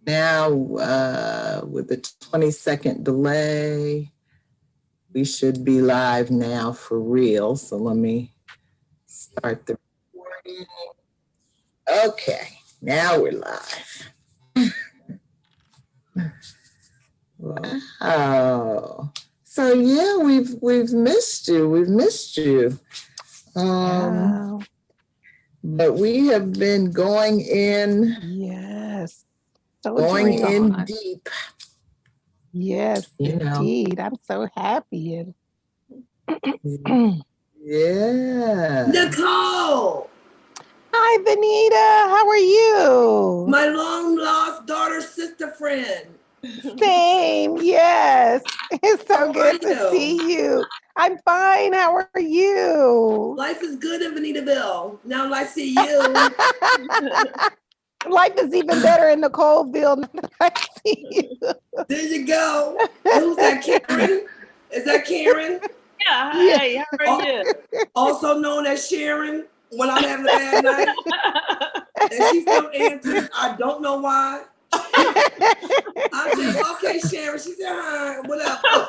Now, with the 20-second delay, we should be live now for real. So let me start the recording. Okay, now we're live. Wow. So yeah, we've missed you. We've missed you. Wow. But we have been going in. Yes. Going in deep. Yes, indeed. I'm so happy. And yeah. Nicole. Hi, Venita. How are you? My long lost daughter, sister friend. Same. Yes. It's so good to see you. I'm fine. How are you? Life is good in Venitaville. Now I see you. Life is even better in Nicoleville. I see you. There you go. Who's that, Karen? Is that Karen? Yeah, hi, how are you? Also known as Sharon, when I'm having a bad night. And she still answers, I don't know why. I said, okay, Sharon. She said, hi, whatever.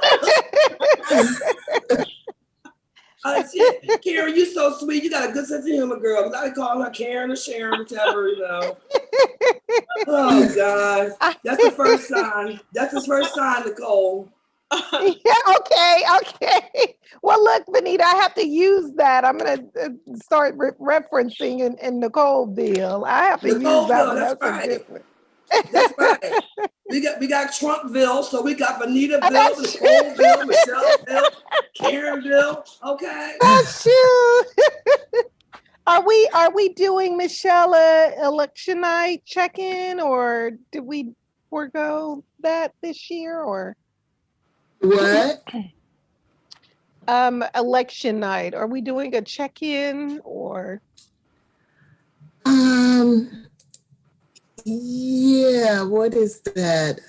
Shit. Karen, you so sweet. You got a good sense of humor, girl. I call her Karen or Sharon, whichever, you know. Oh, God. That's the first sign. That's the first sign, Nicole. Yeah, okay. Well, look, Venita, I have to use that. I'm going to start referencing in Nicoleville. I have to use that one. That's right. That's right. We got Trumpville, so we got Venitaville, Nicoleville, Michellaville, Karenville. Okay. Oh shoot. Are we doing Michelle election night check-in, or did we forego that this year, or what? Election night? Are we doing a check-in, or? Yeah, what is that?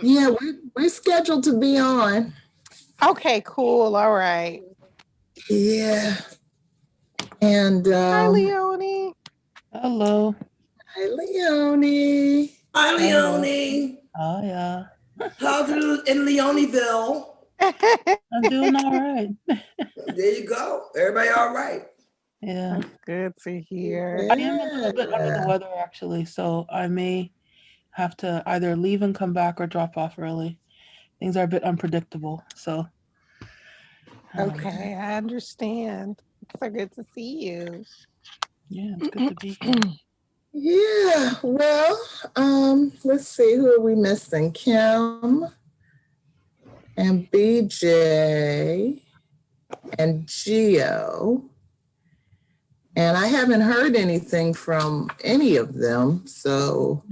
Yeah, we're scheduled to be on. Okay, cool. All right. Yeah. And hi, Leonie. Hello. Hi, Leonie. Hi, Leonie. Oh yeah. How's it in Leonieville? I'm doing all right. There you go. Everybody all right. Yeah. That's good to hear. I am a little bit under the weather actually, so I may have to either leave and come back or drop off early. Things are a bit unpredictable, so. Okay, I understand. It's so good to see you. Yeah, it's good to be here. Yeah, well, let's see, who are we missing? Kim and BJ and Gio. And I haven't heard anything from any of them, so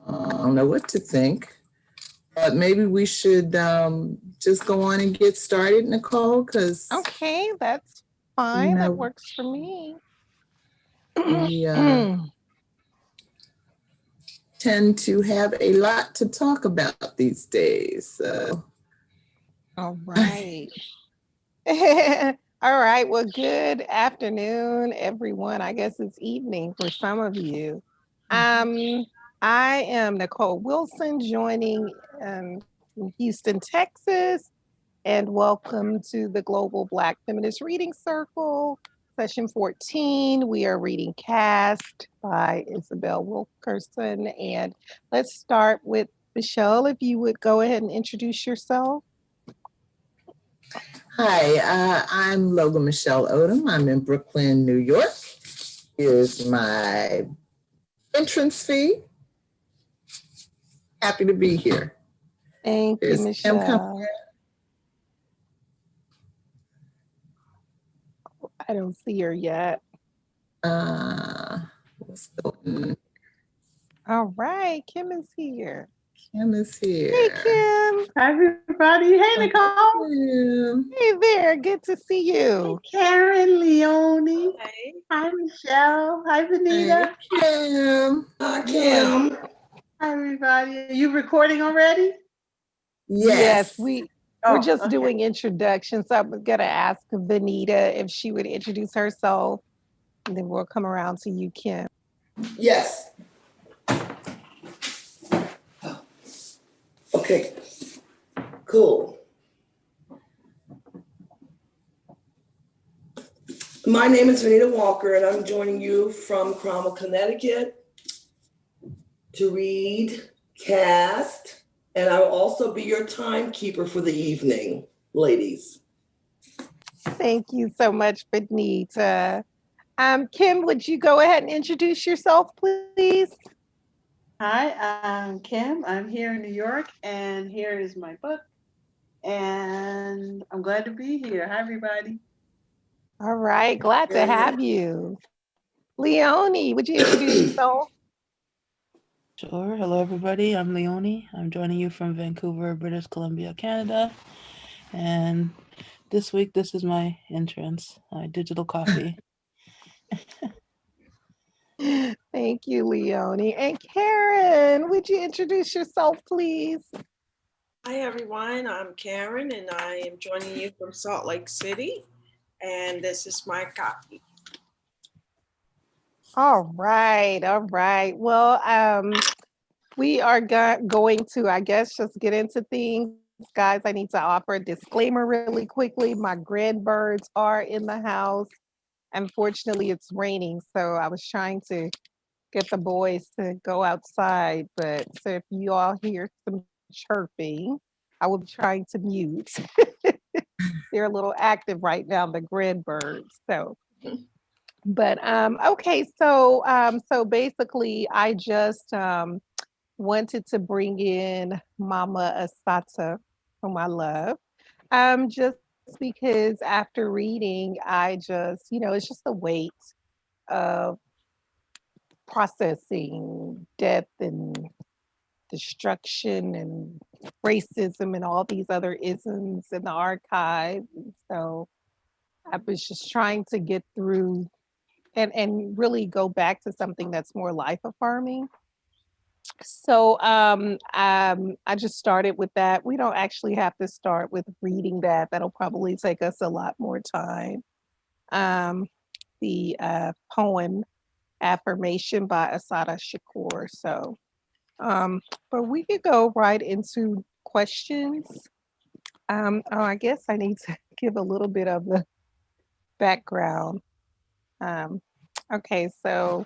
I don't know what to think. But maybe we should just go on and get started, Nicole, because... Okay, that's fine. That works for me. We tend to have a lot to talk about these days. So. All right. All right. Well, good afternoon, everyone. I guess it's evening for some of you. I am Nicole Wilson, joining from Houston, Texas, and welcome to the Global Black Feminist Reading Circle, session 14. We are reading Caste by Isabel Wilkerson. And let's start with Michelle, if you would go ahead and introduce yourself. Hi, I'm Logan Michelle Odom. I'm in Brooklyn, New York. Here's my entrance fee. Happy to be here. Thank you, Michelle. I don't see her yet. All right, Kim is here. Kim is here. Hey, Kim. Hi, everybody. Hey, Nicole. Hey there. Good to see you. Hey, Karen, Leonie. Hey. Hi, Michelle. Hi, Venita. Hey, Kim. Hi, Kim. Hi, everybody. Are you recording already? Yes, we're just doing introductions. So I'm going to ask Venita if she would introduce herself, and then we'll come around to you, Kim. Yes. Okay, cool. My name is Venita Walker, and I'm joining you from Cromwell, Connecticut to read Caste, and I will also be your timekeeper for the evening, ladies. Thank you so much, Benita. Kim, would you go ahead and introduce yourself, please? Hi, I'm Kim. I'm here in New York, and here is my book. And I'm glad to be here. Hi, everybody. All right, glad to have you. Leonie, would you introduce yourself? Sure. Hello, everybody. I'm Leonie. I'm joining you from Vancouver, British Columbia, Canada. And this week, this is my entrance, my digital copy. Thank you, Leonie. And Karen, would you introduce yourself, please? Hi, everyone. I'm Karen, and I am joining you from Salt Lake City. And this is my copy. All right, all right. Well, we are going to, I guess, just get into things. Guys, I need to offer a disclaimer really quickly. My grandbirds are in the house. Unfortunately, it's raining, so I was trying to get the boys to go outside. But so if you all hear some chirping, I will be trying to mute. They're a little active right now, the grandbirds. So, but okay, so basically, I just wanted to bring in Mama Asata, whom I love, just because after reading, I just, it's just the weight of processing death and destruction and racism and all these other isms in the archive. And so I was just trying to get through and really go back to something that's more life affirming. So I just started with that. We don't actually have to start with reading that. That'll probably take us a lot more time. The poem Affirmation by Asada Shakur. So, but we could go right into questions. I guess I need to give a little bit of the background. Okay, so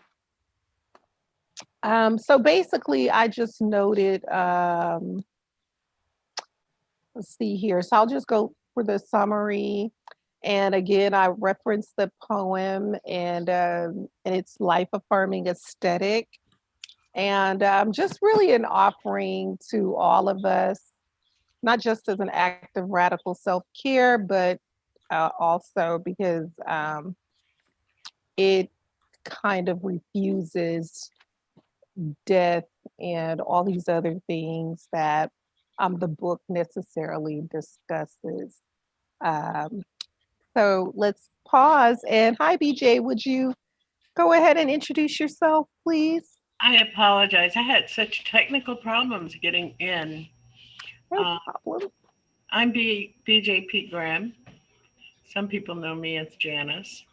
basically, I just noted. Let's see here. So I'll just go for the summary. And again, I referenced the poem and its life affirming aesthetic. And just really an offering to all of us, not just as an act of radical self care, but also because it kind of refuses death and all these other things that the book necessarily discusses. Um, so let's pause. And hi, BJ, would you go ahead and introduce yourself, please? I apologize. I had such technical problems getting in. No problem. I'm BJ Pete Graham. Some people know me as Janice.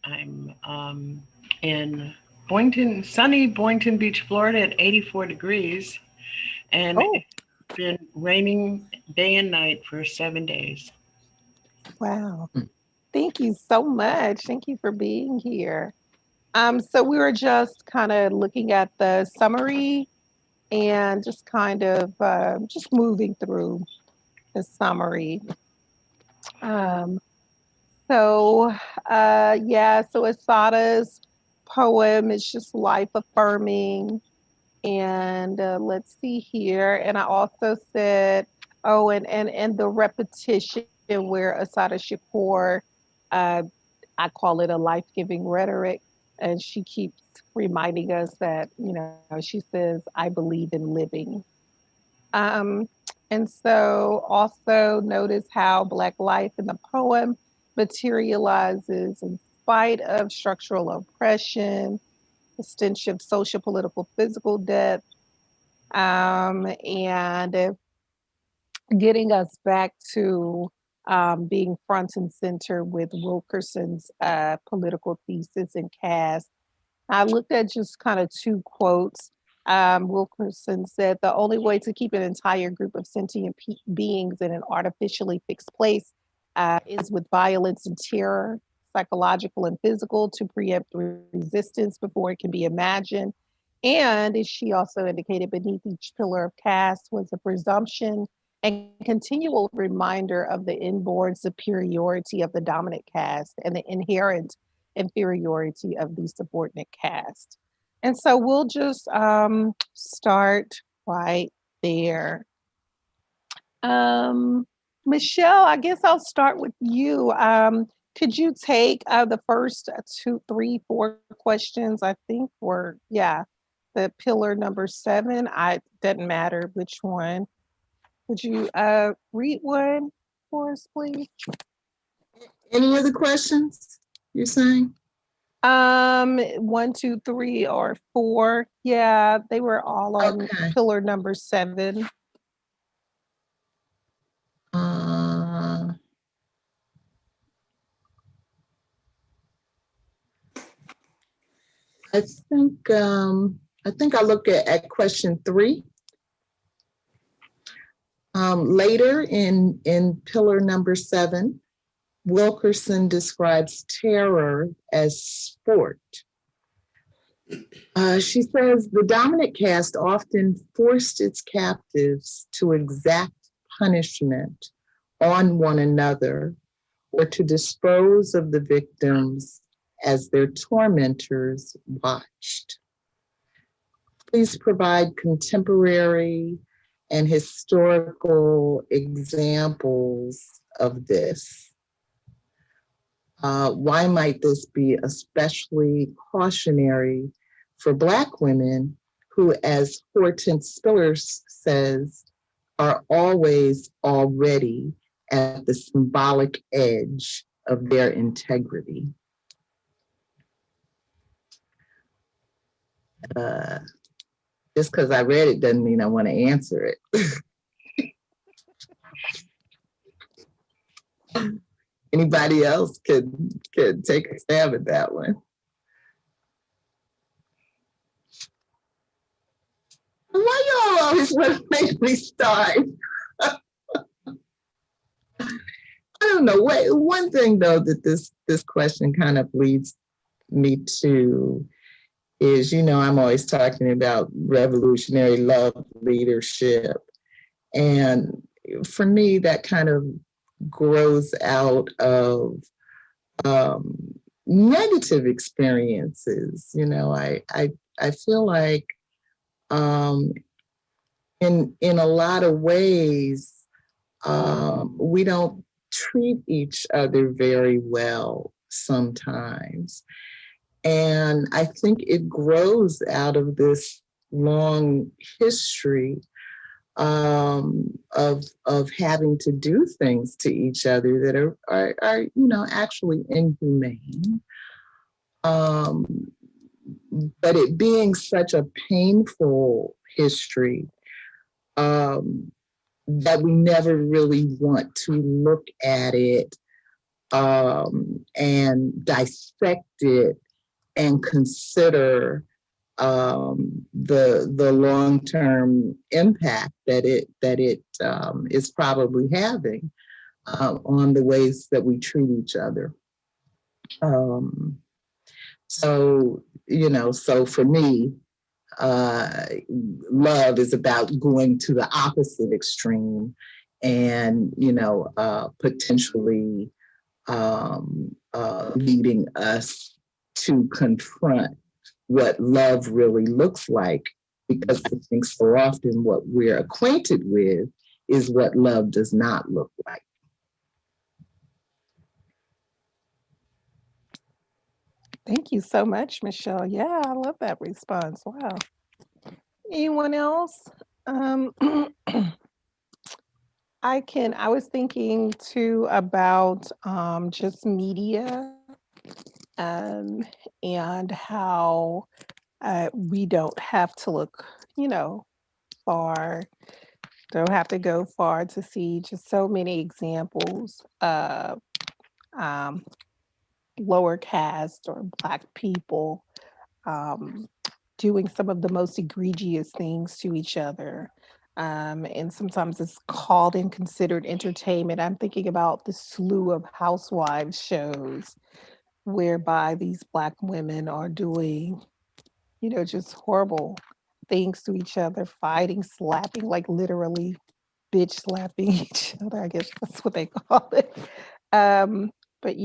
I'm in sunny Boynton Beach, Florida at 84 degrees. And it's been raining day and night for 7 days. Wow. Thank you so much. Thank you for being here. So we were just kind of looking at the summary and just kind of just moving through the summary. So Asada's poem is just life affirming. And let's see here. And I also said, and the repetition where Asada Shakur, I call it a life-giving rhetoric. And she keeps reminding us that, she says, I believe in living. And so also notice how Black life in the poem materializes in spite of structural oppression, extensive social, political, physical death, and getting us back to being front and center with Wilkerson's political thesis and Caste. I looked at just kind of two quotes. Wilkerson said the only way to keep an entire group of sentient beings in an artificially fixed place is with violence and terror, psychological and physical, to preempt resistance before it can be imagined. And as she also indicated, beneath each pillar of caste was a presumption and continual reminder of the inborn superiority of the dominant caste and the inherent inferiority of the subordinate caste. And so we'll just start right there. Michelle, I guess I'll start with you. Could you take the first 2, 3, 4 questions? I think were, the pillar number 7. Doesn't matter which one. Would you read one for us, please? Any other questions you're saying? 1, 2, 3, or 4. Yeah, they were all on pillar number 7. I think I look at question 3. Later in pillar number 7, Wilkerson describes terror as sport. She says the dominant caste often forced its captives to exact punishment on one another or to dispose of the victims as their tormentors watched. Please provide contemporary and historical examples of this. Why might this be especially cautionary for Black women who, as Hortense Spillers says, are always already at the symbolic edge of their integrity? Just because I read it doesn't mean I want to answer it. Anybody else could take a stab at that one. Why y'all always want to make me start? I don't know. One thing though that this question kind of leads me to is, I'm always talking about revolutionary love leadership. And for me, that kind of grows out of negative experiences. I feel like in a lot of ways, we don't treat each other very well sometimes. And I think it grows out of this long history of having to do things to each other that are actually inhumane. But it being such a painful history that we never really want to look at it and dissect it and consider the long-term impact that it is probably having on the ways that we treat each other. So for me, love is about going to the opposite extreme and, potentially leading us to confront what love really looks like, because I think so often what we're acquainted with is what love does not look like. Thank you so much, Michelle. Yeah, I love that response. Wow. Anyone else? I was thinking too about just media and how we don't have to look, far, don't have to go far to see just so many examples of lower caste or Black people doing some of the most egregious things to each other. And sometimes it's called and considered entertainment. I'm thinking about the slew of housewives shows whereby these Black women are doing, just horrible things to each other, fighting, slapping, like literally bitch slapping each other. I guess that's what they call it. But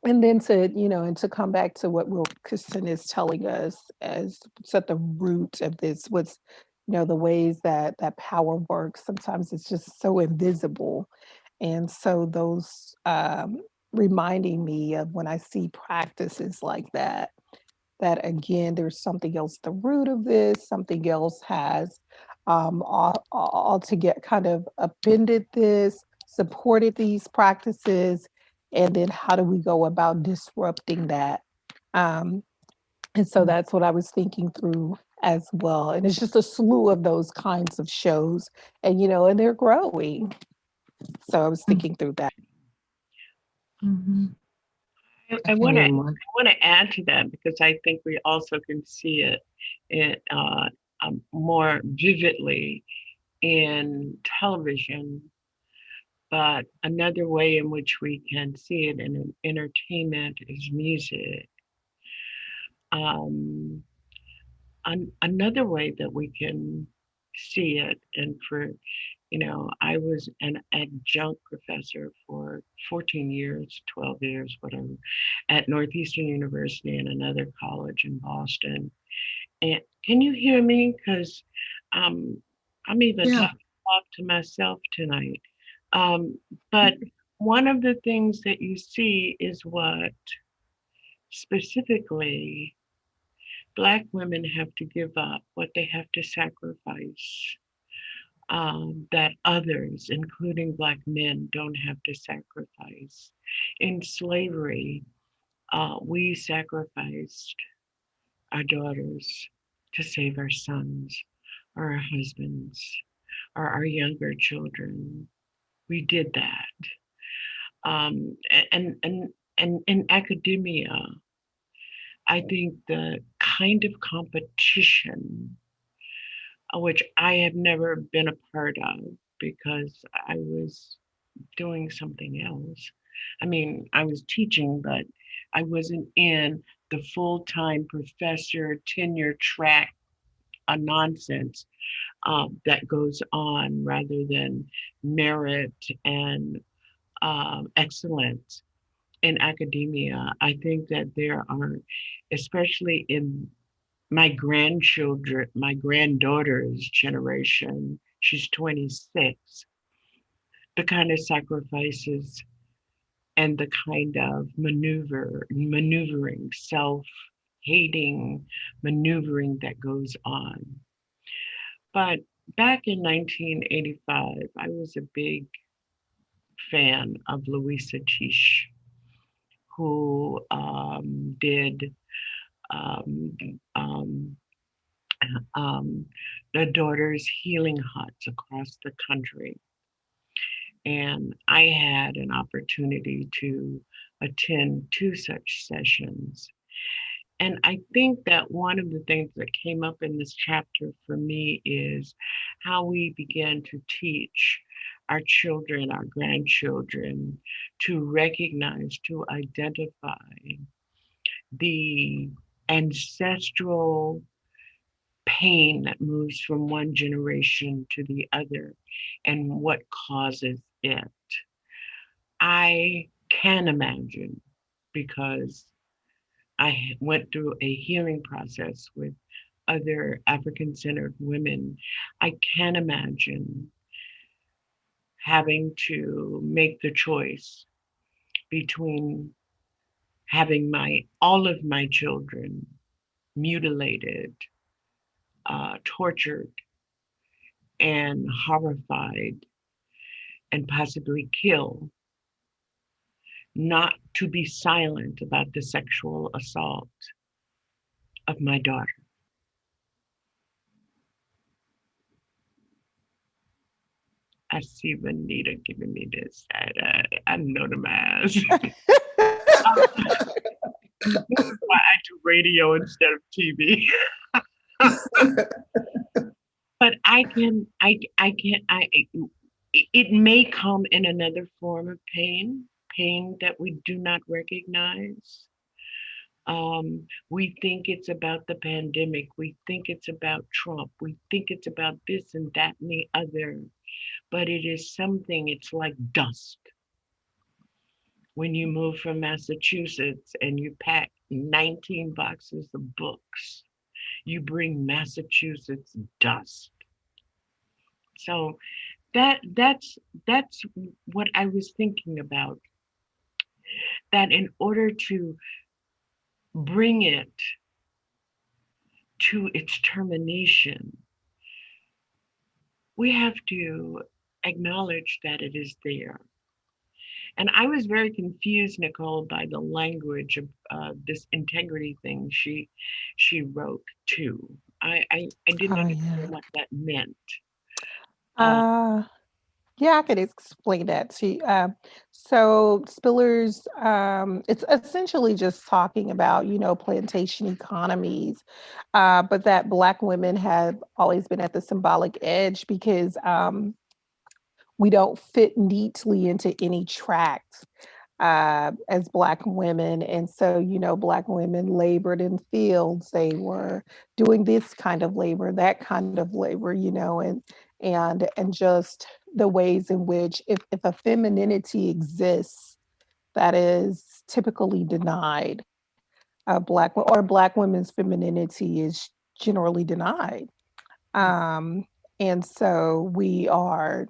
and then to come back to what Wilkerson is telling us as what's at the root of this, what's the ways that power works. Sometimes it's just so invisible, and so those reminding me of when I see practices like that. That again, there's something else at the root of this. Something else has all to get kind of upended this, supported these practices, and then how do we go about disrupting that? And so that's what I was thinking through as well. And it's just a slew of those kinds of shows, and they're growing. So I was thinking through that. Mm-hmm. I want to add to that because I think we also can see it more vividly in television. But another way in which we can see it in entertainment is music. Another way that we can see it, and I was an adjunct professor for 14 years, 12 years, whatever, at Northeastern University and another college in Boston. And can you hear me? Because I'm even talking to myself tonight. But one of the things that you see is what specifically Black women have to give up, what they have to sacrifice, that others, including Black men, don't have to sacrifice. In slavery, we sacrificed our daughters to save our sons or our husbands or our younger children. We did that. And in academia, I think the kind of competition, which I have never been a part of because I was doing something else. I mean, I was teaching, but I wasn't in the full-time professor tenure track nonsense that goes on rather than merit and excellence in academia. I think that there are, especially in my granddaughter's generation, she's 26, the kind of sacrifices and the kind of maneuvering, self-hating maneuvering that goes on. But back in 1985, I was a big fan of Louisa Tish, who did the Daughters Healing Huts across the country. And I had an opportunity to attend 2 such sessions. And I think that one of the things that came up in this chapter for me is how we began to teach our children, our grandchildren, to recognize, to identify the ancestral pain that moves from one generation to the other and what causes it. I can imagine, because I went through a healing process with other African-centered women, I can imagine having to make the choice between having all of my children mutilated, tortured, and horrified, and possibly killed, not to be silent about the sexual assault of my daughter. I see Venita giving me this. I know the mask. This is why I do radio instead of TV. But it may come in another form of pain that we do not recognize. We think it's about the pandemic. We think it's about Trump. We think it's about this and that and the other. But it is something, it's like dust. When you move from Massachusetts and you pack 19 boxes of books, you bring Massachusetts dust. So that's what I was thinking about. That in order to bring it to its termination, we have to acknowledge that it is there. And I was very confused, Nicole, by the language of this integrity thing she wrote too. I didn't understand what that meant. Yeah, I could explain that to you. So Spiller's, it's essentially just talking about, plantation economies, but that Black women have always been at the symbolic edge because we don't fit neatly into any tracks as Black women. And so, Black women labored in fields. They were doing this kind of labor, that kind of labor, and just the ways in which if a femininity exists that is typically denied, Black women's femininity is generally denied. And so we are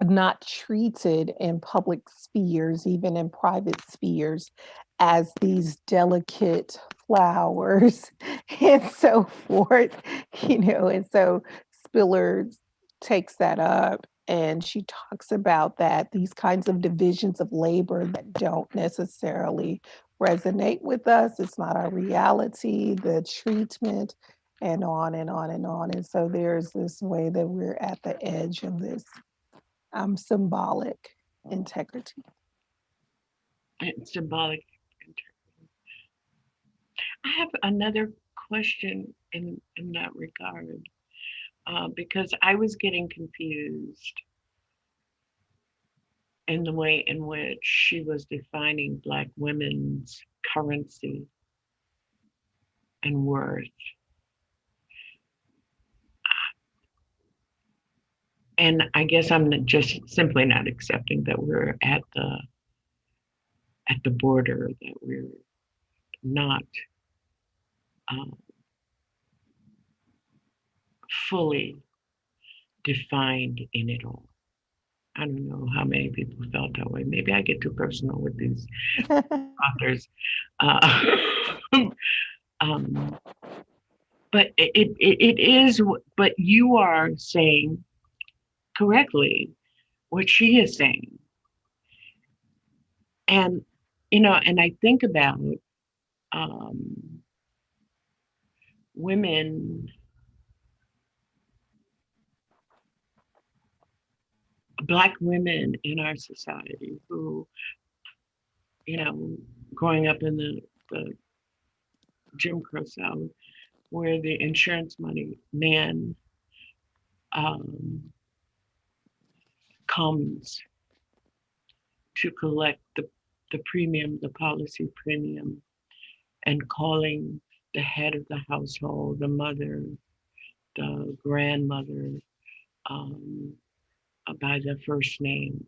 not treated in public spheres, even in private spheres, as these delicate flowers and so forth, and so Spiller takes that up and she talks about that these kinds of divisions of labor that don't necessarily resonate with us. It's not our reality, the treatment, and on and on and on. And so there's this way that we're at the edge of this symbolic integrity. Symbolic integrity. I have another question in that regard, because I was getting confused in the way in which she was defining Black women's currency and worth. And I guess I'm just simply not accepting that we're at the border, that we're not fully defined in it all. I don't know how many people felt that way. Maybe I get too personal with these authors. But it is, but you are saying correctly what she is saying. And, and I think about women, Black women in our society who, growing up in the Jim Crow South, where the insurance money man comes to collect the premium, the policy premium, and calling the head of the household, the mother, the grandmother, by their first name.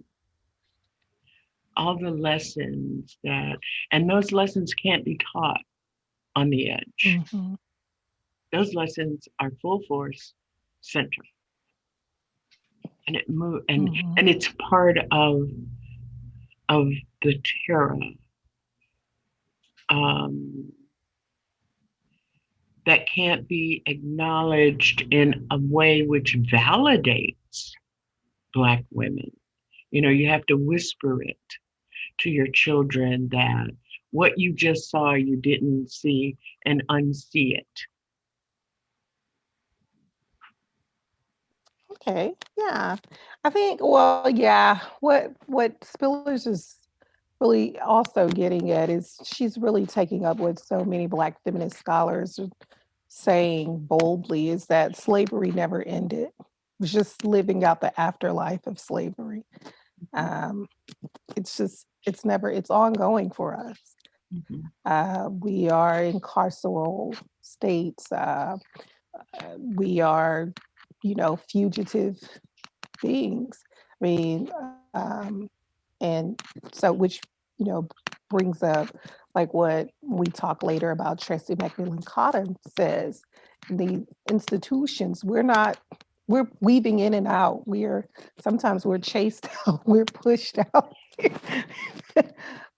All the lessons and those lessons can't be taught on the edge. Mm-hmm. Those lessons are full force center. And and it's part of the terror that can't be acknowledged in a way which validates Black women. You have to whisper it to your children that what you just saw, you didn't see, and unsee it. Okay, yeah. I think, well, yeah, what Spillers is really also getting at is she's really taking up what so many Black feminist scholars are saying boldly, is that slavery never ended. It was just living out the afterlife of slavery. It's ongoing for us. We are in carceral states. We are, fugitive beings. I mean, and so which, brings up like what we talk later about Tracy McMillan Cottom says, the institutions, we're weaving in and out. Sometimes we're chased out, we're pushed out.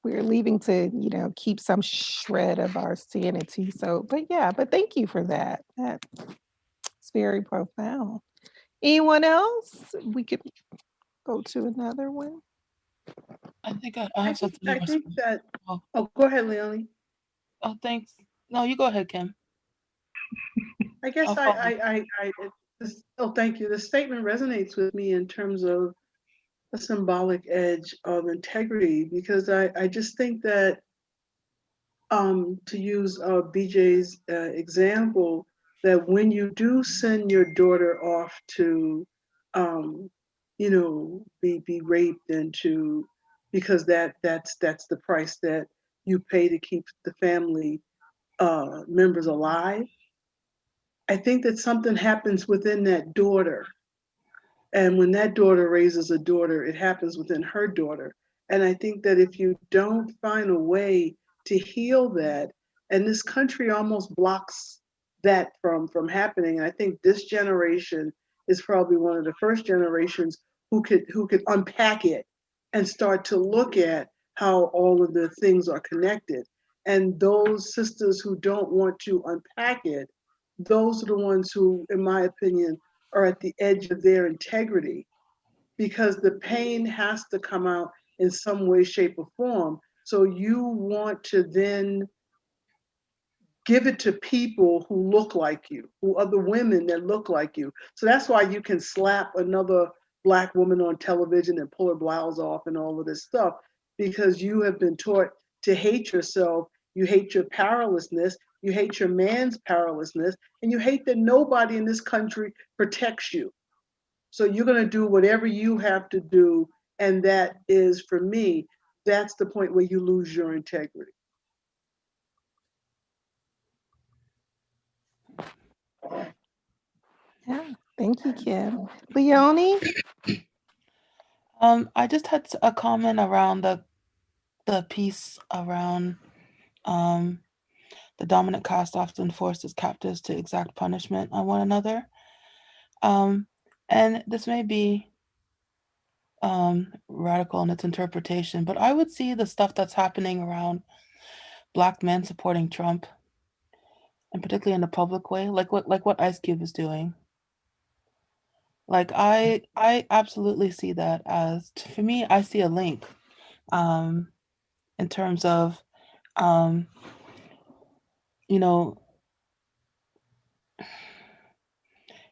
We're leaving to, keep some shred of our sanity. So, but thank you for that. That's very profound. Anyone else? We could go to another one. I think I I have think, something. I think that, Oh, go ahead, Leonie. oh, thanks. No, you go ahead, Kim. I guess I'll follow. thank you. The statement resonates with me in terms of a symbolic edge of integrity, because I just think that, to use BJ's example, that when you do send your daughter off to, be raped and to, because that's the price that you pay to keep the family members alive. I think that something happens within that daughter. And when that daughter raises a daughter, it happens within her daughter. And I think that if you don't find a way to heal that, and this country almost blocks that from happening. And I think this generation is probably one of the first generations who could unpack it and start to look at how all of the things are connected. And those sisters who don't want to unpack it, those are the ones who, in my opinion, are at the edge of their integrity, because the pain has to come out in some way, shape, or form. So you want to then give it to people who look like you, who other women that look like you. So that's why you can slap another Black woman on television and pull her blouse off and all of this stuff, because you have been taught to hate yourself. You hate your powerlessness. You hate your man's powerlessness. And you hate that nobody in this country protects you. So you're going to do whatever you have to do. And that is, for me, that's the point where you lose your integrity. Yeah, thank you, Kim. Leonie? I just had a comment around the piece around the dominant caste often forces captives to exact punishment on one another. And this may be radical in its interpretation, but I would see the stuff that's happening around Black men supporting Trump, and particularly in a public way, like what Ice Cube is doing. Like I absolutely see that as, for me, I see a link in terms of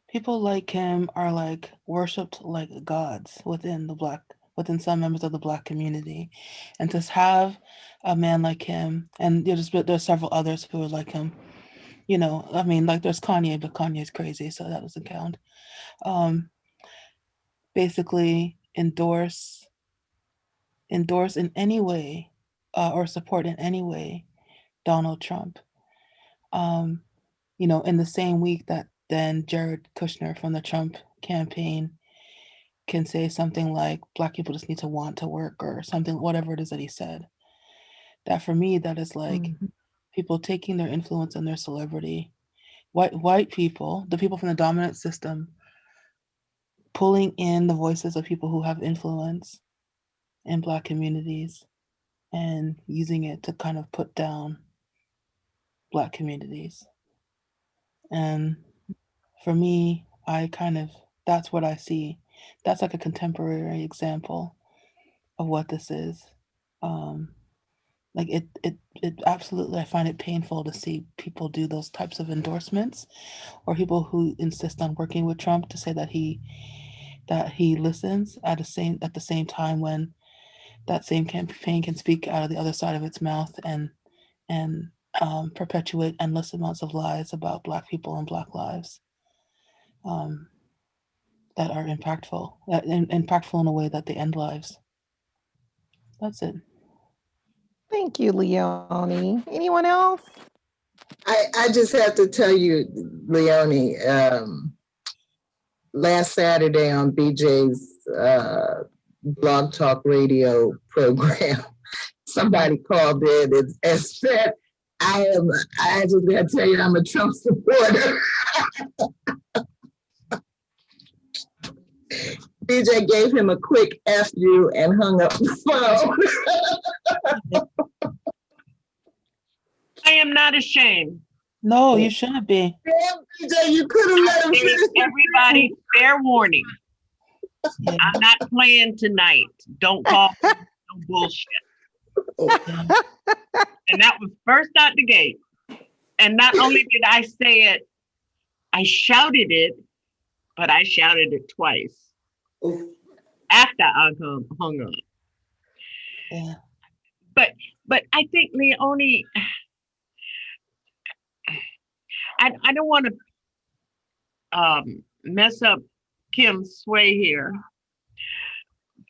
people like him are like worshipped like gods within some members of the Black community, and to have a man like him, and there's several others who are like him. I mean, like there's Kanye, but Kanye's crazy, so that doesn't count. Basically endorse in any way, or support in any way Donald Trump. In the same week that then Jared Kushner from the Trump campaign can say something like Black people just need to want to work, or something, whatever it is that he said. That, for me, that is like people taking their influence and their celebrity, white people, the people from the dominant system, pulling in the voices of people who have influence in Black communities and using it to kind of put down Black communities. And for me, that's what I see. That's like a contemporary example of what this is. Like it absolutely, I find it painful to see people do those types of endorsements, or people who insist on working with Trump to say that he listens at the same time when that same campaign can speak out of the other side of its mouth and perpetuate endless amounts of lies about Black people and Black lives that are impactful in a way that they end lives. That's it. Thank you, Leonie. Anyone else? I just have to tell you, Leonie, last Saturday on BJ's Blog Talk Radio program, somebody called in and said, I just got to tell you, I'm a Trump supporter. BJ gave him a quick F you and hung up the phone. I am not ashamed. No, you shouldn't be. Damn, BJ, you could have let him finish. Everybody, fair warning. Yeah. I'm not playing tonight. Don't call me no bullshit. And that was first out the gate. And not only did I say it, I shouted it, but I shouted it twice after I hung up. Yeah. But I think, Leonie, I don't want to mess up Kim's sway here,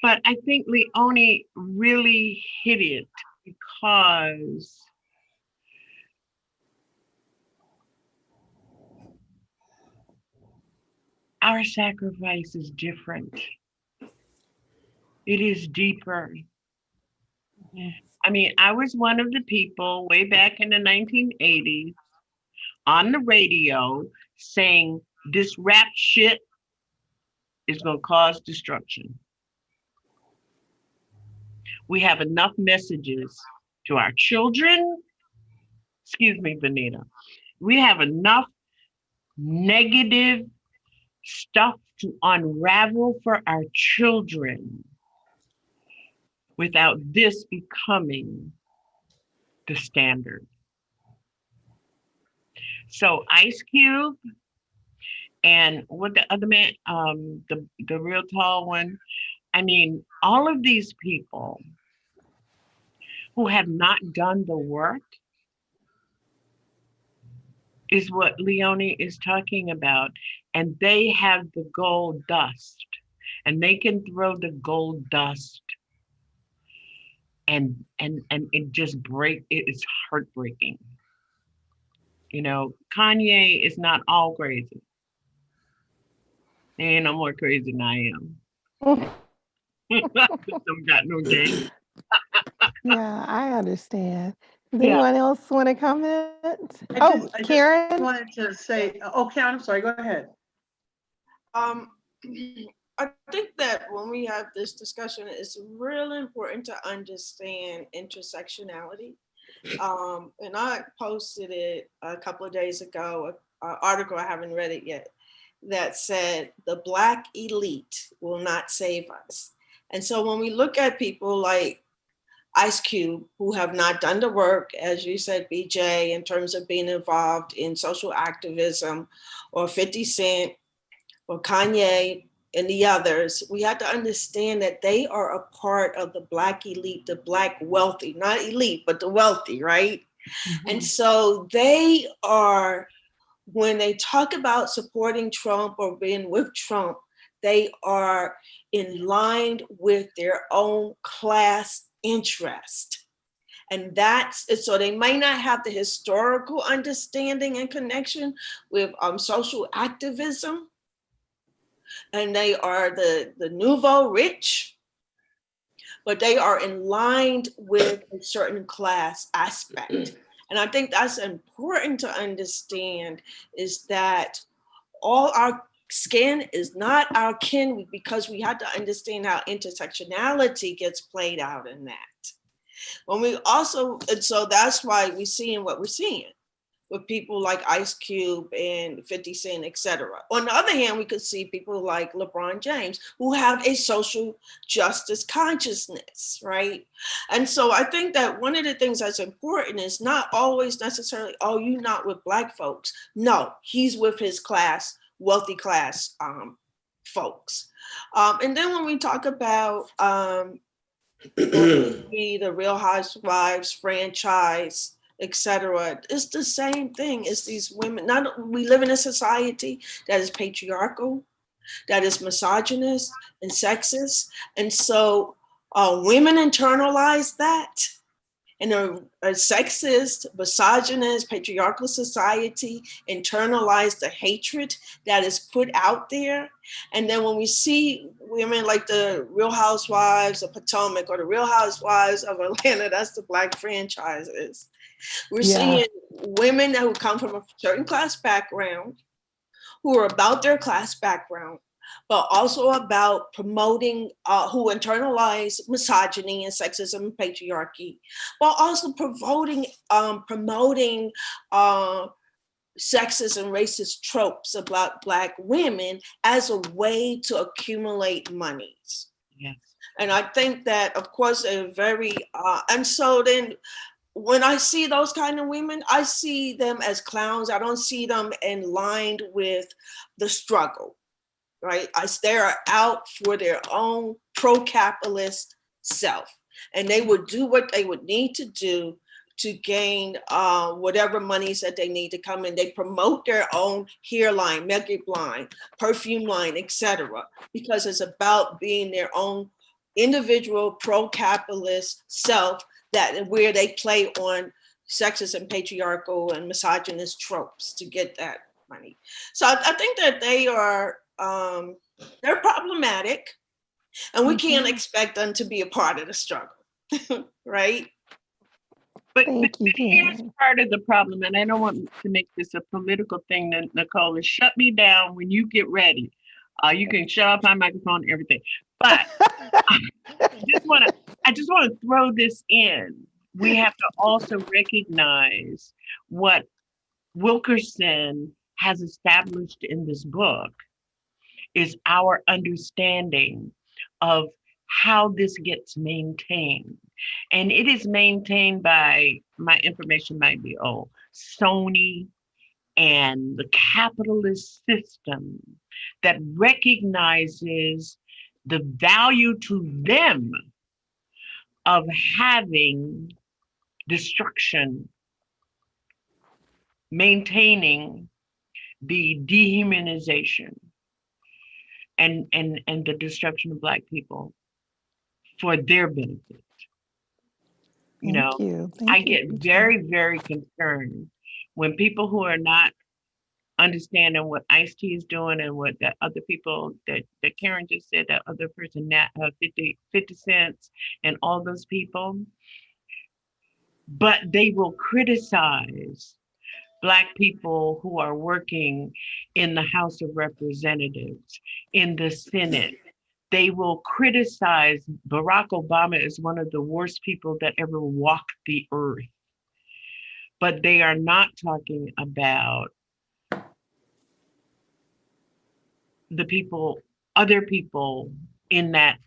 but I think Leonie really hit it because our sacrifice is different. It is deeper. I mean, I was one of the people way back in the 1980s on the radio saying this rap shit is going to cause destruction. We have enough messages to our children. Excuse me, Venita. We have enough negative stuff to unravel for our children without this becoming the standard. So Ice Cube and what the other man, the real tall one, I mean, all of these people who have not done the work is what Leonie is talking about. And they have the gold dust and they can throw the gold dust and it just it's heartbreaking. You know, Kanye is not all crazy. He ain't no more crazy than I am. Don't got no game. Yeah, I understand. Does anyone else want to comment? Karen? I just wanted to say, Karen, I'm sorry, go ahead. I think that when we have this discussion, it's really important to understand intersectionality. And I posted it a couple of days ago, an article, I haven't read it yet, that said the Black elite will not save us. And so when we look at people like Ice Cube, who have not done the work, as you said, BJ, in terms of being involved in social activism, or 50 Cent, or Kanye, and the others, we have to understand that they are a part of the Black elite, the Black wealthy, not elite, but the wealthy, right? Mm-hmm. And so they are, when they talk about supporting Trump or being with Trump, they are in line with their own class interest. And so they might not have the historical understanding and connection with social activism, and they are the nouveau rich, but they are in line with a certain class aspect. And I think that's important to understand, is that all our skin is not our kin, because we have to understand how intersectionality gets played out in that. When we also, and so that's why we're seeing what we're seeing with people like Ice Cube and 50 Cent, et cetera. On the other hand, we could see people like LeBron James, who have a social justice consciousness, right? And so I think that one of the things that's important is not always necessarily, oh, you're not with Black folks. No, he's with his class, wealthy class folks. And then when we talk about be the Real Housewives franchise, etc. It's the same thing. It's these women. We live in a society that is patriarchal, that is misogynist and sexist, and so women internalize that. In a sexist, misogynist, patriarchal society, internalize the hatred that is put out there. And then when we see women like the Real Housewives of Potomac or the Real Housewives of Atlanta, that's the Black franchises, we're seeing women who come from a certain class background, who are about their class background, but also about promoting, who internalize misogyny and sexism and patriarchy, but also promoting sexist and racist tropes about Black women as a way to accumulate monies. Yes. And I think that, of course, they're very, and so then when I see those kind of women, I see them as clowns. I don't see them in line with the struggle. Right? They are out for their own pro-capitalist self, and they would do what they would need to do to gain whatever monies that they need to come in. They promote their own hair line, makeup line, perfume line, etc., because it's about being their own individual pro-capitalist self, that where they play on sexist and patriarchal and misogynist tropes to get that money. So I think that they are they're problematic, and we can't expect them to be a part of the struggle, right? But here's part of the problem, and I don't want to make this a political thing, Nicole, is shut me down when you get ready. You can shut off my microphone, everything. But I just want to throw this in. We have to also recognize what Wilkerson has established in this book is our understanding of how this gets maintained. And it is maintained by, my information might be old, Sony and the capitalist system that recognizes the value to them of having destruction, maintaining the dehumanization and the destruction of Black people for their benefit. I get very, very concerned when people who are not understanding what Ice-T is doing and what the other people that Karen just said, that other person, 50 Cents and all those people, but they will criticize Black people who are working in the House of Representatives, in the Senate. They will criticize Barack Obama as one of the worst people that ever walked the earth. But they are not talking about the people, other people in that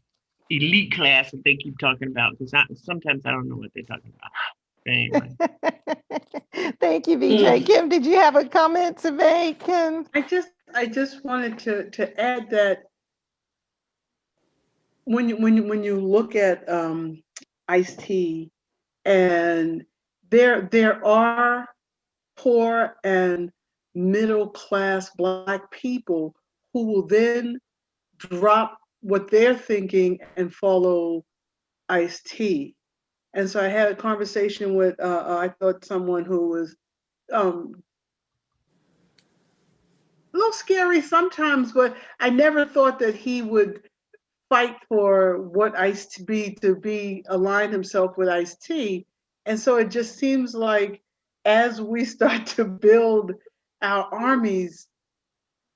elite class that they keep talking about, because sometimes I don't know what they're talking about. Anyway. Thank you, VJ. Kim, did you have a comment to make? Kim? I just wanted to add that when you look at Ice-T, and there are poor and middle class Black people who will then drop what they're thinking and follow Ice-T. And so I had a conversation with, I thought someone who was a little scary sometimes, but I never thought that he would fight for what Ice-T to be align himself with Ice-T. And so it just seems like as we start to build our armies,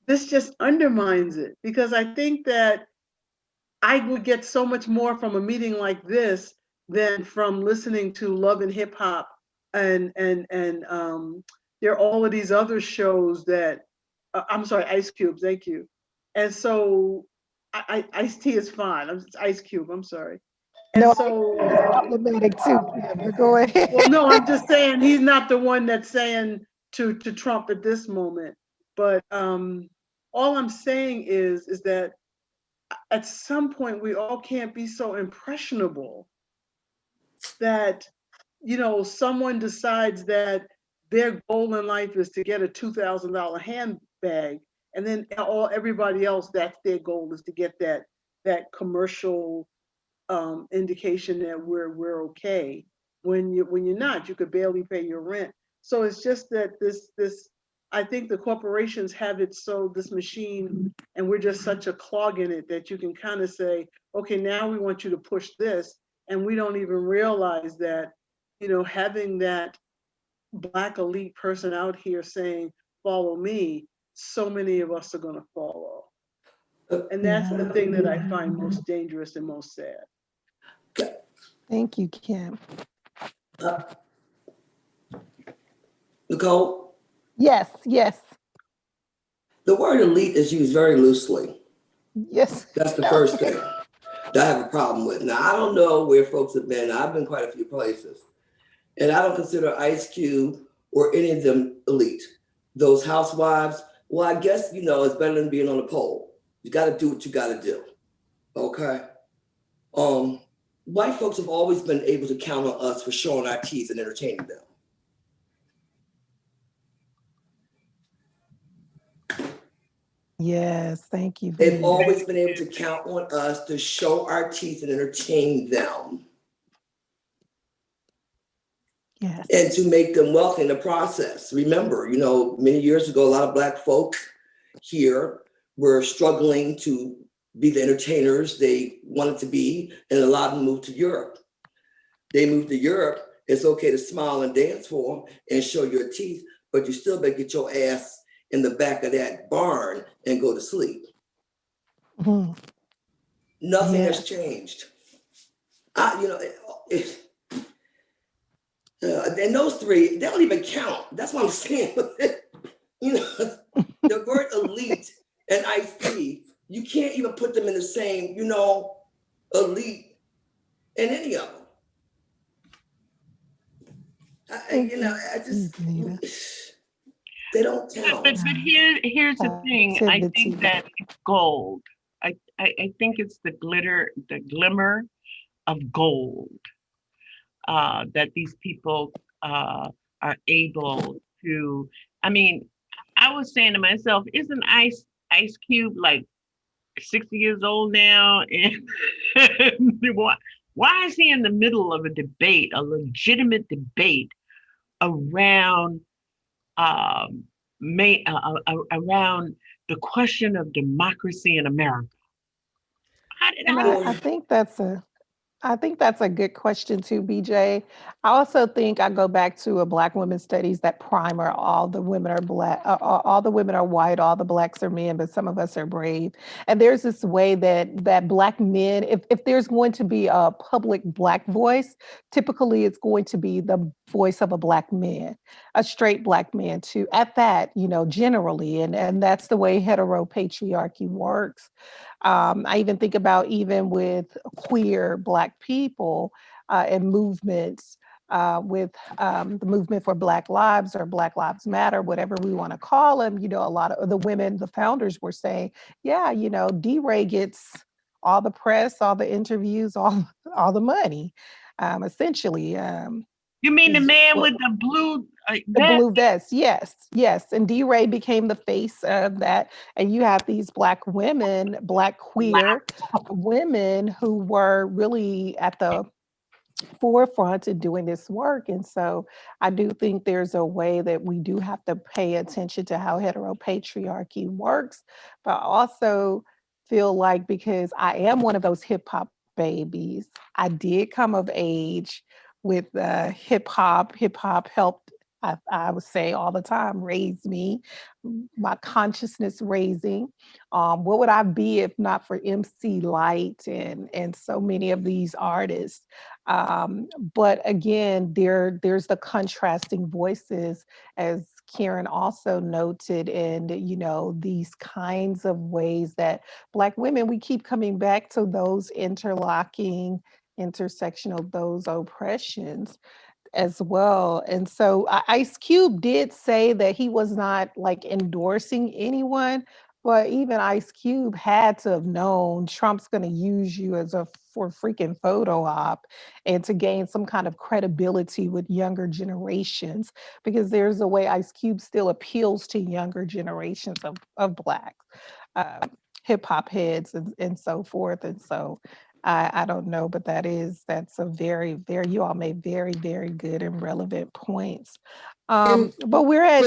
this just undermines it, because I think that I would get so much more from a meeting like this than from listening to Love and Hip Hop and there are all of these other shows that I'm sorry, Ice Cube, thank you. And so Ice-T is fine. It's Ice Cube, I'm sorry. And no, so it's problematic too. Kim, go ahead. well, no, I'm just saying he's not the one that's saying to Trump at this moment. But all I'm saying is that at some point we all can't be so impressionable that, you know, someone decides that their goal in life is to get a $2,000 handbag, and then everybody else, that's their goal, is to get that commercial indication that we're okay. When you're not, you could barely pay your rent. So it's just that this I think the corporations have it so, this machine, and we're just such a clog in it that you can kind of say, okay, now we want you to push this, and we don't even realize that, you know, having that Black elite person out here saying, follow me, so many of us are going to follow. And that's the thing that I find most dangerous and most sad. Thank you, Kim. Nicole? Yes, yes, The word elite is used very loosely. yes. That's the first thing that I have a problem with. Now, I don't know where folks have been. I've been quite a few places. And I don't consider Ice Cube or any of them elite. Those housewives, well, I guess, you know, it's better than being on a pole. You got to do what you got to do. Okay? White folks have always been able to count on us for showing our teeth and entertaining them. Yes, thank you. They've always been able to count on us to show our teeth and entertain them. Yes. And to make them wealthy in the process. Remember, you know, many years ago, a lot of Black folks here were struggling to be the entertainers they wanted to be, and a lot of them moved to Europe. They moved to Europe. It's okay to smile and dance for them and show your teeth, but you still better get your ass in the back of that barn and go to sleep. Mm-hmm. Nothing has changed. And those three, they don't even count. That's what I'm saying. You know, the word elite and Ice-T, you can't even put them in the same, you know, elite in any of them. They don't count. But here's the thing. I think that it's gold. I think it's the glimmer of gold that these people are able to. I mean, I was saying to myself, isn't Ice Cube like 60 years old now? And why is he in the middle of a debate, a legitimate debate around around the question of democracy in America? I think that's a good question too, BJ. I also think I go back to a Black women's studies that primer, all the women are Black, all the women are white, all the Blacks are men, but some of us are brave. And there's this way that Black men, if there's going to be a public Black voice, typically it's going to be the voice of a Black man, a straight Black man too, at that, you know, generally. And that's the way heteropatriarchy works. I even think about even with queer Black people and movements with the movement for Black Lives or Black Lives Matter, whatever we want to call them, you know, a lot of the women, the founders were saying, yeah, you know, D-Ray gets all the press, all the interviews, all the money, essentially. You mean the man with the blue blue vest? Yes. And D-Ray became the face of that. And you have these Black women, Black queer women who were really at the forefront in doing this work. And so I do think there's a way that we do have to pay attention to how heteropatriarchy works, but I also feel like, because I am one of those hip hop babies, I did come of age with hip hop. Hip hop helped, I would say all the time, raise me, my consciousness raising. What would I be if not for MC Light and so many of these artists? But again, there's the contrasting voices, as Karen also noted, and you know, these kinds of ways that Black women, we keep coming back to those interlocking, intersectional, those oppressions as well. And so Ice Cube did say that he was not like endorsing anyone, But even Ice Cube had to have known Trump's going to use you for freaking photo op and to gain some kind of credibility with younger generations, because there's a way Ice Cube still appeals to younger generations of Blacks, hip hop heads and so forth. And so I don't know, but that's a very, very, you all made very, very good and relevant points. But we're at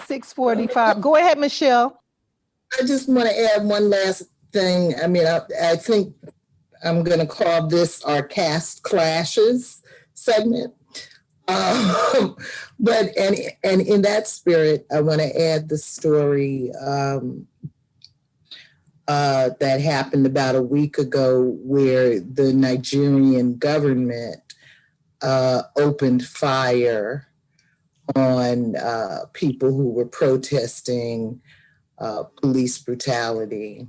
6:45. Go ahead, Michelle. I just want to add one last thing. I mean, I think I'm going to call this our Caste Clashes segment. But in that spirit, I want to add the story that happened about a week ago, where the Nigerian government opened fire on people who were protesting police brutality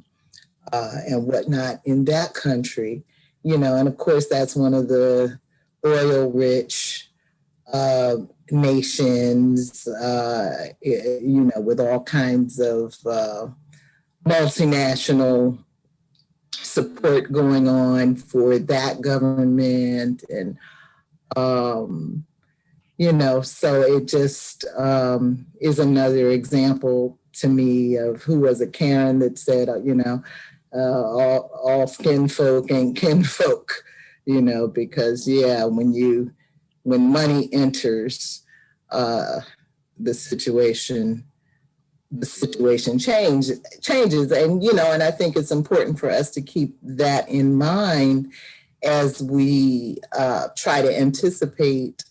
and whatnot in that country, and of course that's one of the oil-rich nations, with all kinds of multinational support going on for that government. And, so it just is another example to me of who was it, Karen, that said, all skin folk ain't kin folk, because when money enters, the situation changes. And I think it's important for us to keep that in mind as we try to anticipate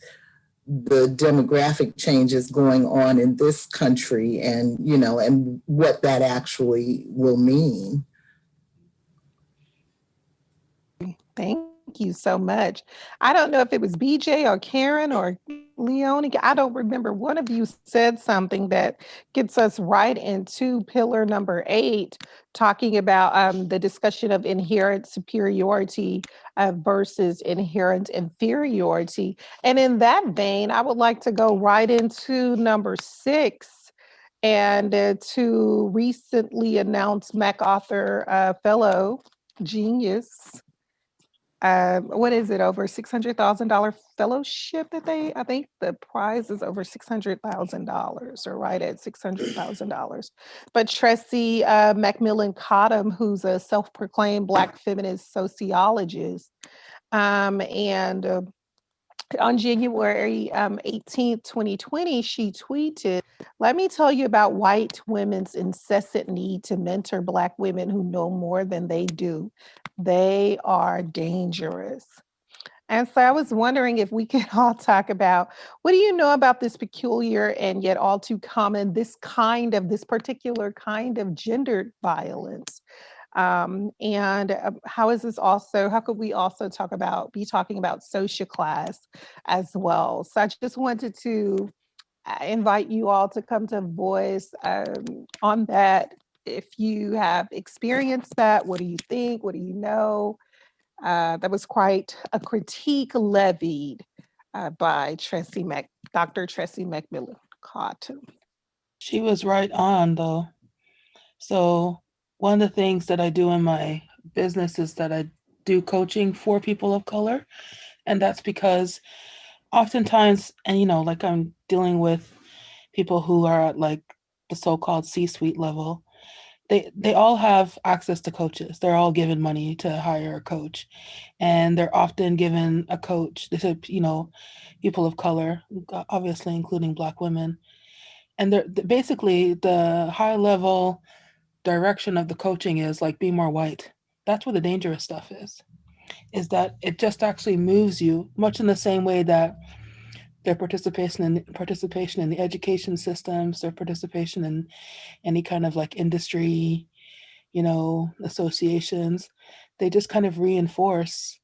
the demographic changes going on in this country, and what that actually will mean. Thank you so much. I don't know if it was BJ or Karen or Leonie. I don't remember. One of you said something that gets us right into pillar number 8, talking about the discussion of inherent superiority versus inherent inferiority. And in that vein, I would like to go right into number 6 and to recently announced MacArthur Fellow Genius. What is it, over $600,000 fellowship that I think the prize is over $600,000, or right at $600,000. But Tressie McMillan Cottom, who's a self-proclaimed Black feminist sociologist, and on January 18th, 2020, she tweeted, "Let me tell you about white women's incessant need to mentor Black women who know more than they do. They are dangerous." And so I was wondering if we could all talk about, what do you know about this peculiar and yet all too common, this particular kind of gendered violence? And how could we also be talking about social class as well? So I just wanted to invite you all to come to voice on that. If you have experienced that, what do you think? What do you know? That was quite a critique levied by Dr. Tressie McMillan Cottom. She was right on, though. So one of the things that I do in my business is that I do coaching for people of color. And that's because oftentimes, and like I'm dealing with people who are at like the so-called C-suite level, they all have access to coaches. They're all given money to hire a coach, and they're often given a coach. They said, people of color, obviously including Black women, and they're basically the high level direction of the coaching is like, be more white. That's where the dangerous stuff is that it just actually moves you, much in the same way that their participation in the education systems, their participation in any kind of like industry, associations, they just kind of reinforce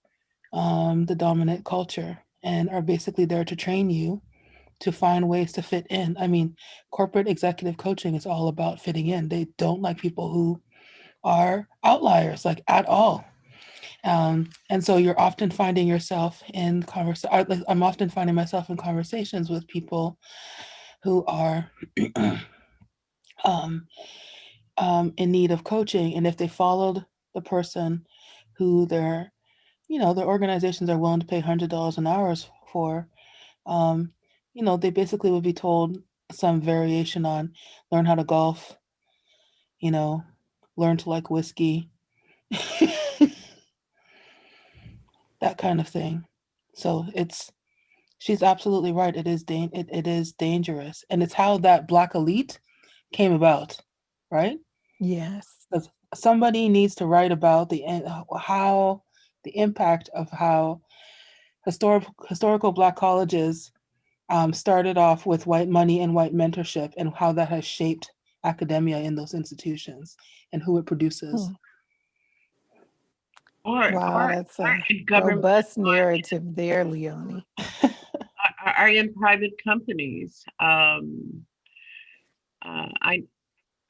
the dominant culture and are basically there to train you to find ways to fit in. I mean, corporate executive coaching is all about fitting in. They don't like people who are outliers, like at all. And so you're often finding yourself in I'm often finding myself in conversations with people who are in need of coaching, and if they followed the person who their organizations are willing to pay $100 an hour for, they basically would be told some variation on learn how to golf, learn to like whiskey, that kind of thing. So she's absolutely right. It is dangerous, and it's how that Black elite came about, right? Yes. Because somebody needs to write about the impact of how historical Black colleges started off with white money and white mentorship, and how that has shaped academia in those institutions and who it produces. Wow, that's a government robust narrative there, Leonie. Are in private companies.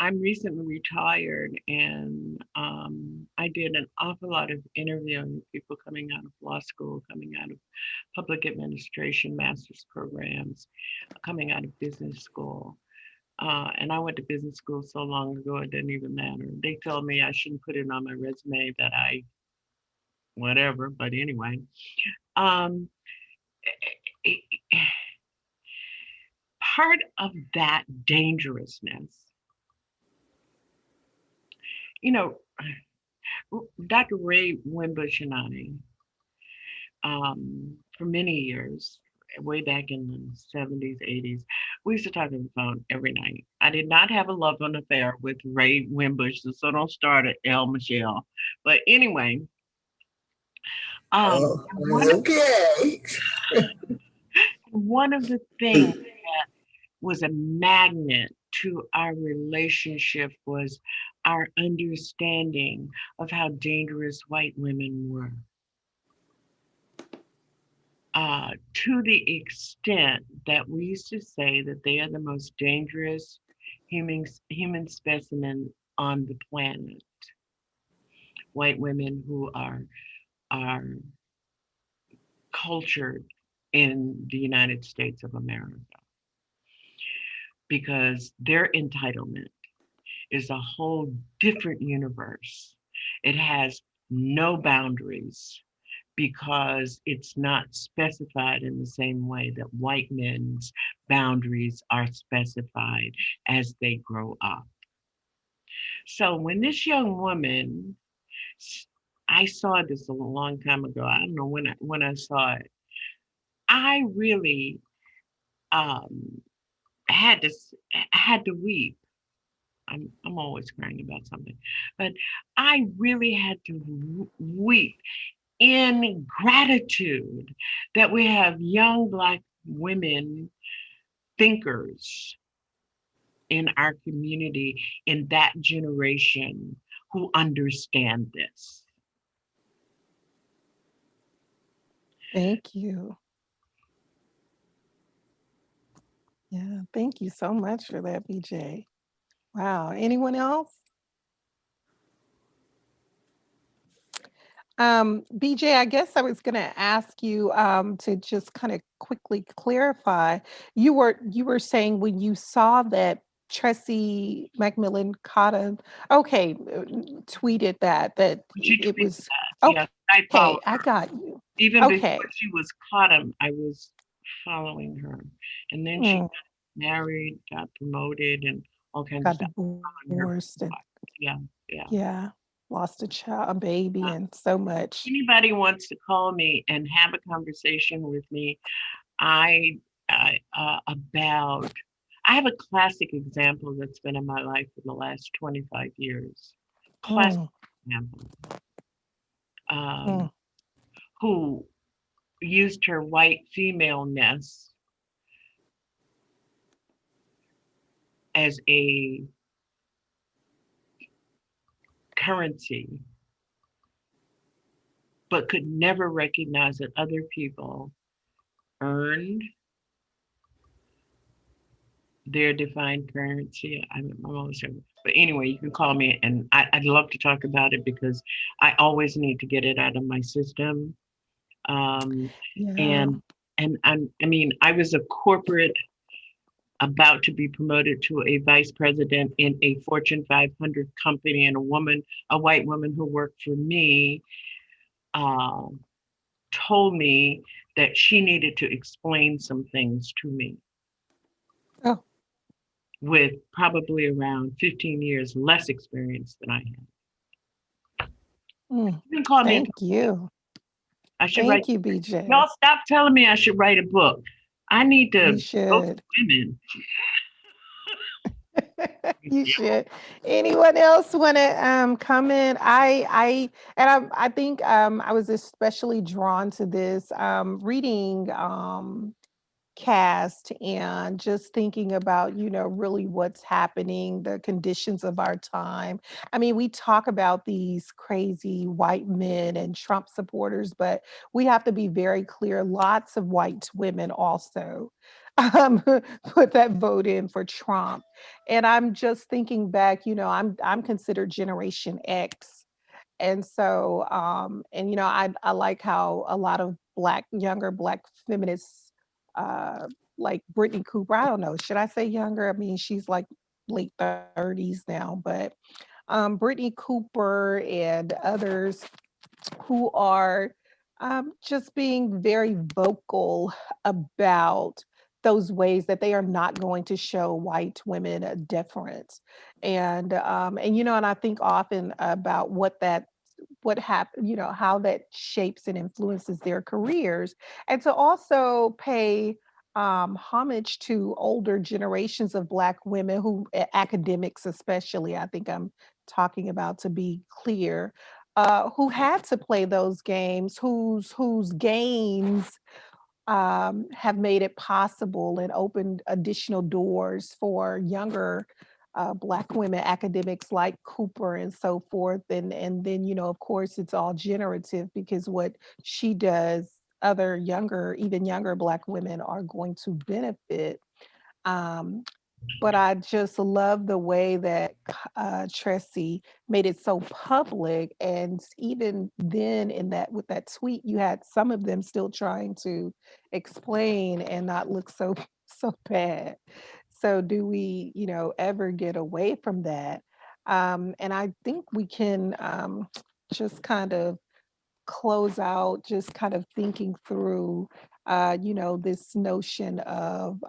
I'm recently retired, and I did an awful lot of interviewing with people coming out of law school, coming out of public administration master's programs, coming out of business school. And I went to business school so long ago, it didn't even matter. They told me I shouldn't put it on my resume that whatever, but anyway. Part of that dangerousness, Dr. Ray Wimbush and I, for many years, way back in the 70s, 80s, we used to talk on the phone every night. I did not have a love affair with Ray Wimbush, so don't start at L. Michelle. But anyway, okay. One of the things that was a magnet to our relationship was our understanding of how dangerous white women were. To the extent that we used to say that they are the most dangerous human specimen on the planet. White women who are cultured in the United States of America, because their entitlement is a whole different universe. It has no boundaries, because it's not specified in the same way that white men's boundaries are specified as they grow up. So when this young woman, I saw this a long time ago, I don't know when I saw it, I really had to weep. I'm always crying about something, but I really had to weep in gratitude that we have young Black women thinkers in our community, in that generation, who understand this. Thank you. Yeah, thank you so much for that, BJ. Wow. Anyone else? BJ, I guess I was going to ask you to just kind of quickly clarify. You were saying when you saw that Tressie McMillan Cottom, tweeted that it was okay. Yeah, I got you. Even before she was Cottom, I was following her, and then she got married, got promoted, and all kinds of stuff. Divorced. Yeah. Lost a baby, and so much. Anybody wants to call me and have a conversation with me, I have a classic example that's been in my life for the last 25 years. Classic example. Who used her white femaleness as a currency, but could never recognize that other people earned their defined currency. I'm always saying, but anyway, you can call me, and I'd love to talk about it, because I always need to get it out of my system. And I mean, I was a corporate about to be promoted to a vice president in a Fortune 500 company, and a white woman who worked for me, told me that she needed to explain some things to me. Oh. With probably around 15 years less experience than I had. You can call me. Thank you. I should Thank write. you, BJ. Y'all stop telling me I should write a book. I need to You should. go to women. You should. Anyone else want to comment? I think I was especially drawn to this reading Caste and just thinking about, really what's happening, the conditions of our time. I mean, we talk about these crazy white men and Trump supporters, but we have to be very clear. Lots of white women also put that vote in for Trump. And I'm just thinking back, I'm considered Generation X. And so, I like how a lot of younger Black feminists, like Brittany Cooper, I don't know, should I say younger? I mean, she's like late 30s now, but Brittany Cooper and others who are just being very vocal about those ways that they are not going to show white women a deference. And I think often about what happened, how that shapes and influences their careers, and to also pay homage to older generations of Black women who, academics especially, I think I'm talking about, to be clear, who had to play those games, whose gains have made it possible and opened additional doors for younger Black women academics like Cooper and so forth. And then, of course, it's all generative because what she does, other even younger Black women are going to benefit. But I just love the way that Tressie made it so public. And even then with that tweet, you had some of them still trying to explain and not look so bad. So do we, ever get away from that? And I think we can just kind of close out, just kind of thinking through, this notion of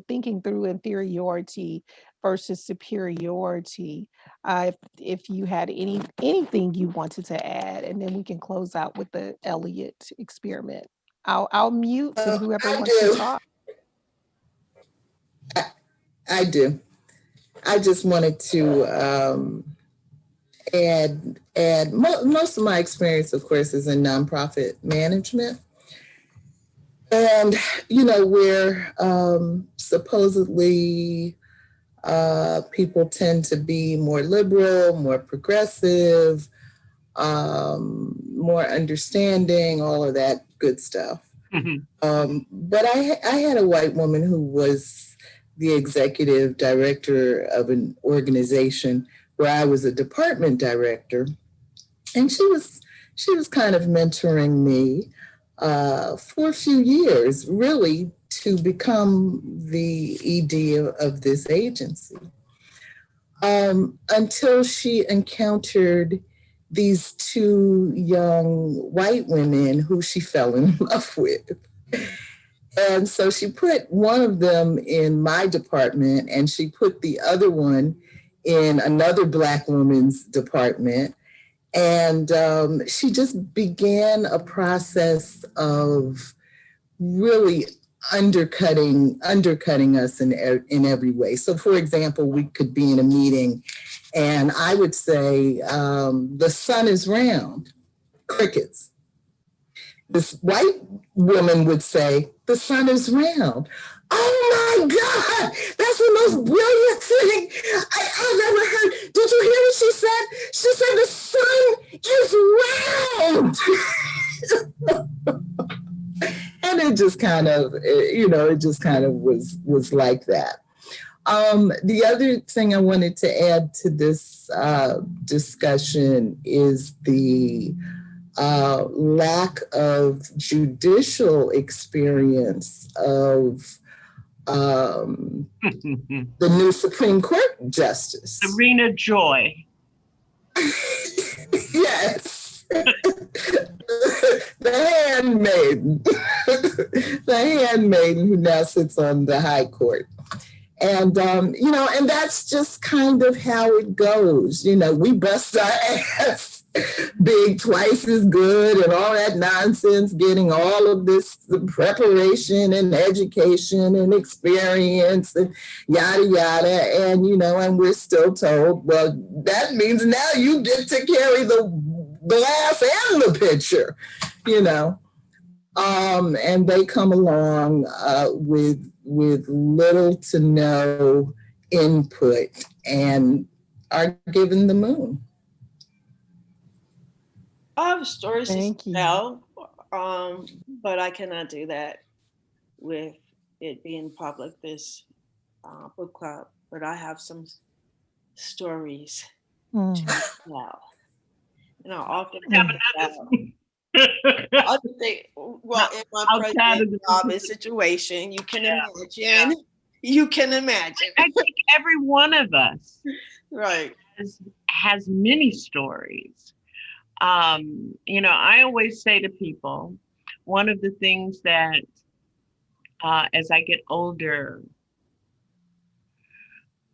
thinking through inferiority versus superiority. If you had anything you wanted to add, and then we can close out with the Elliott experiment. I'll mute and whoever wants to talk. I do. I just wanted to add most of my experience, of course, is in nonprofit management. And, where supposedly people tend to be more liberal, more progressive, more understanding, all of that good stuff. Mm-hmm. But I had a white woman who was the executive director of an organization where I was a department director, and she was kind of mentoring me for a few years, really, to become the ED of this agency, until she encountered these two young white women who she fell in love with. And so she put one of them in my department, and she put the other one in another Black woman's department. And she just began a process of really undercutting us in every way. So, for example, we could be in a meeting, and I would say, the sun is round, crickets. This white woman would say, the sun is round. Oh my God, that's the most brilliant thing I've ever heard. Did you hear what she said? She said the sun is round. And it just kind of, was like that. The other thing I wanted to add to this discussion is the lack of judicial experience of the new Supreme Court justice. Serena Joy. Yes. The handmaiden. The handmaiden who now sits on the high court. And, you know, and that's just kind of how it goes. You know, we bust our ass big, twice as good and all that nonsense, getting all of this preparation and education and experience and yada, yada. And, you know, and we're still told, well, that means now you get to carry the glass and the pitcher, you know. And they come along with little to no input and are given the moon. I have stories to tell, but I cannot do that with it being public, this book club. But I have some stories to tell. And I often think about other things. Well, in my present job and situation, you can imagine. You can imagine. I think every one of us right has many stories. You know, I always say to people, one of the things that as I get older,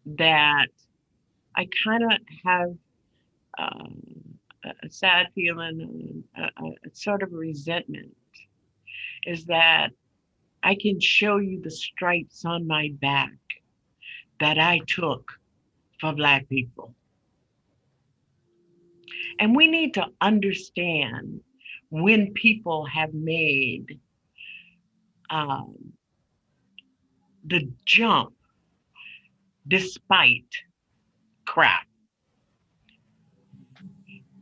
that I kind of have a sad feeling, a sort of resentment, is that I can show you the stripes on my back that I took for Black people. And we need to understand when people have made the jump despite crap.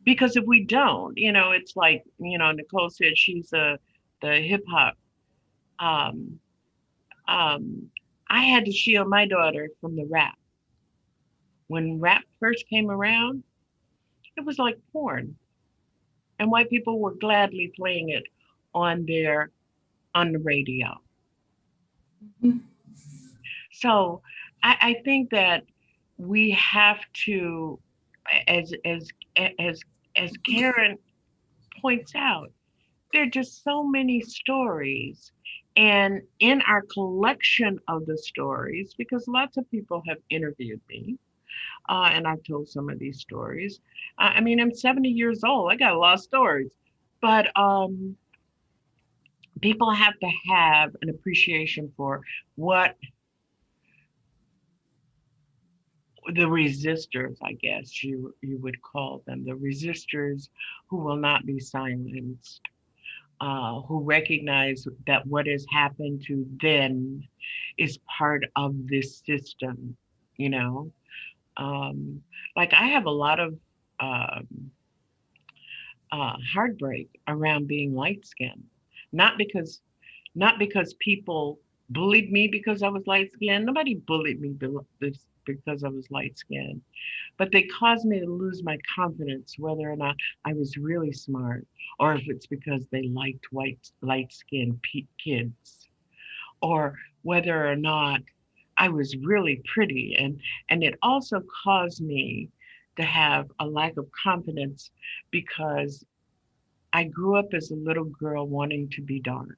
Because if we don't, you know, it's like, you know, Nicole said she's the hip hop. I had to shield my daughter from the rap. When rap first came around, it was like porn. And white people were gladly playing it on the radio. Mm-hmm. So I think that we have to, as Karen points out, there are just so many stories. And in our collection of the stories, because lots of people have interviewed me, and I've told some of these stories. I mean, I'm 70 years old. I got a lot of stories. But people have to have an appreciation for what the resistors, I guess you would call them, the resistors who will not be silenced, who recognize that what has happened to them is part of this system, you know? Like I have a lot of heartbreak around being light-skinned, not because people bullied me because I was light-skinned. Nobody bullied me because I was light-skinned, but they caused me to lose my confidence whether or not I was really smart, or if it's because they liked light-skinned kids, or whether or not I was really pretty. And it also caused me to have a lack of confidence because I grew up as a little girl wanting to be dark.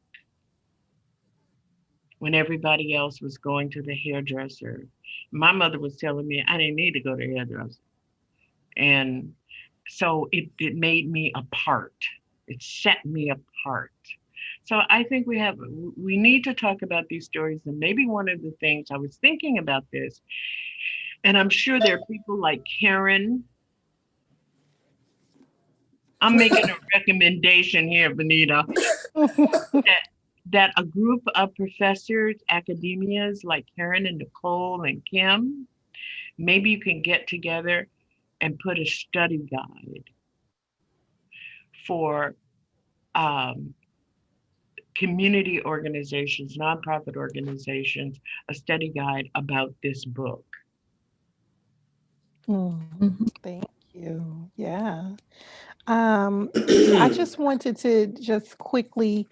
When everybody else was going to the hairdresser, my mother was telling me I didn't need to go to the hairdresser. And so it made me apart. It set me apart. So I think we need to talk about these stories. And maybe one of the things I was thinking about this, and I'm sure there are people like Karen. I'm making a recommendation here, Venita, that a group of professors, academias like Karen and Nicole and Kim, maybe you can get together and put a study guide for community organizations, nonprofit organizations, a study guide about this book. Thank you. Yeah. I just wanted to just quickly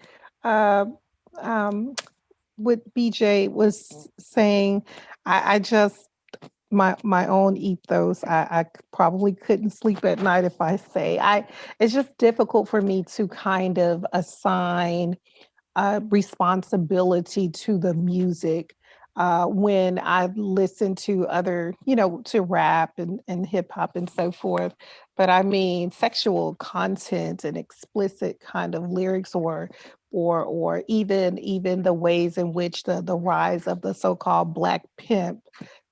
what BJ was saying. I just my own ethos. I probably couldn't sleep at night if I say I. It's just difficult for me to kind of assign responsibility to the music when I listen to other, to rap and hip hop and so forth. But I mean, sexual content and explicit kind of lyrics, or even the ways in which the rise of the so-called Black pimp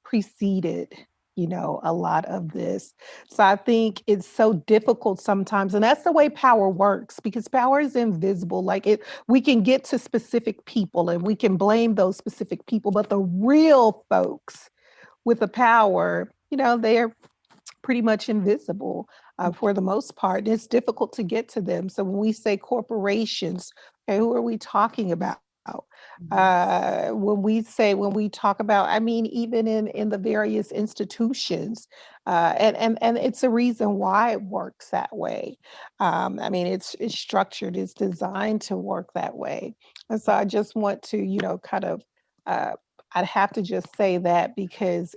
preceded, a lot of this. So I think it's so difficult sometimes, and that's the way power works, because power is invisible. Like, we can get to specific people and we can blame those specific people, but the real folks with the power, they're pretty much invisible for the most part. And it's difficult to get to them. So when we say corporations, okay, who are we talking about? When we talk about, I mean, even in the various institutions, and it's a reason why it works that way. I mean, it's structured, it's designed to work that way. And so I just want to, kind of, I'd have to just say that, because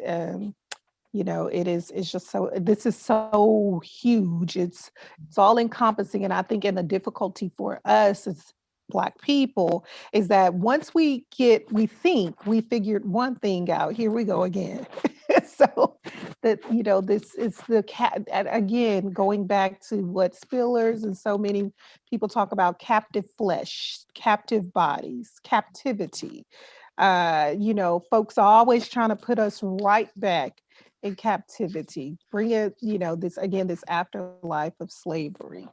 it's just so, this is so huge. It's all encompassing. And I think, in the difficulty for us as Black people is that once we think we figured one thing out, here we go again. So that, this is again, going back to what Spillers and so many people talk about: captive flesh, captive bodies, captivity. Folks are always trying to put us right back in captivity, bring it, this afterlife of slavery.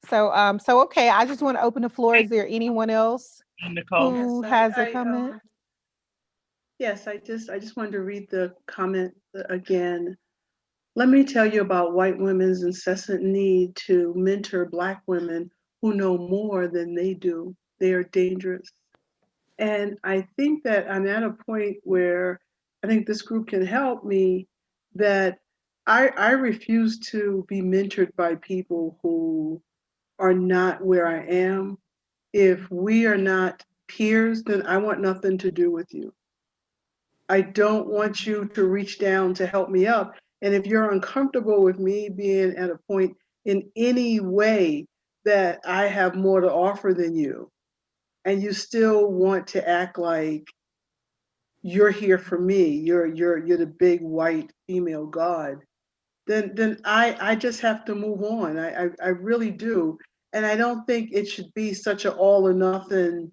So okay, I just want to open the floor. Is there anyone else Nicole? who Yes, has a comment? Yes, I just wanted to read the comment again. Let me tell you about white women's incessant need to mentor Black women who know more than they do. They are dangerous. And I think that I'm at a point where I think this group can help me, that I refuse to be mentored by people who are not where I am. If we are not peers, then I want nothing to do with you. I don't want you to reach down to help me up. And if you're uncomfortable with me being at a point in any way that I have more to offer than you, and you still want to act like you're here for me, you're the big white female god, then I just have to move on. I really do. And I don't think it should be such an all or nothing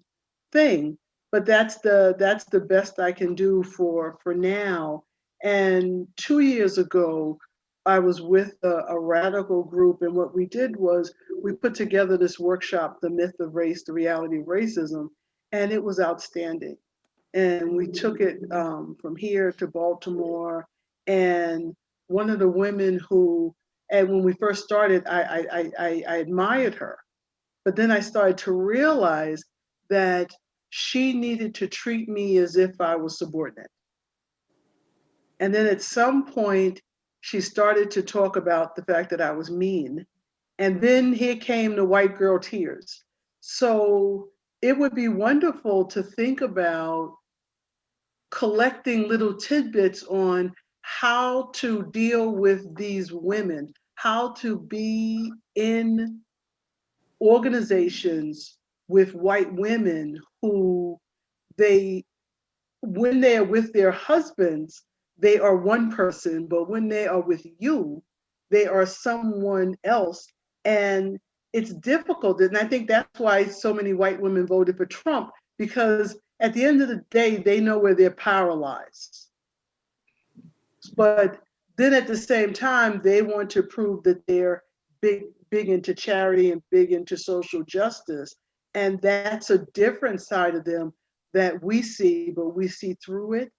thing, but that's the best I can do for now. And 2 years ago, I was with a radical group, and what we did was we put together this workshop, The Myth of Race, the Reality of Racism, and it was outstanding. And we took it from here to Baltimore, and one of the women who, and when we first started, I admired her, but then I started to realize that she needed to treat me as if I was subordinate. And then at some point, she started to talk about the fact that I was mean. And then here came the white girl tears. So it would be wonderful to think about collecting little tidbits on how to deal with these women, how to be in organizations with white women who when they are with their husbands, they are one person, but when they are with you, they are someone else. And it's difficult. And I think that's why so many white women voted for Trump, because at the end of the day, they know where their power lies. But then at the same time, they want to prove that they're big into charity and big into social justice. And that's a different side of them that we see, but we see through it.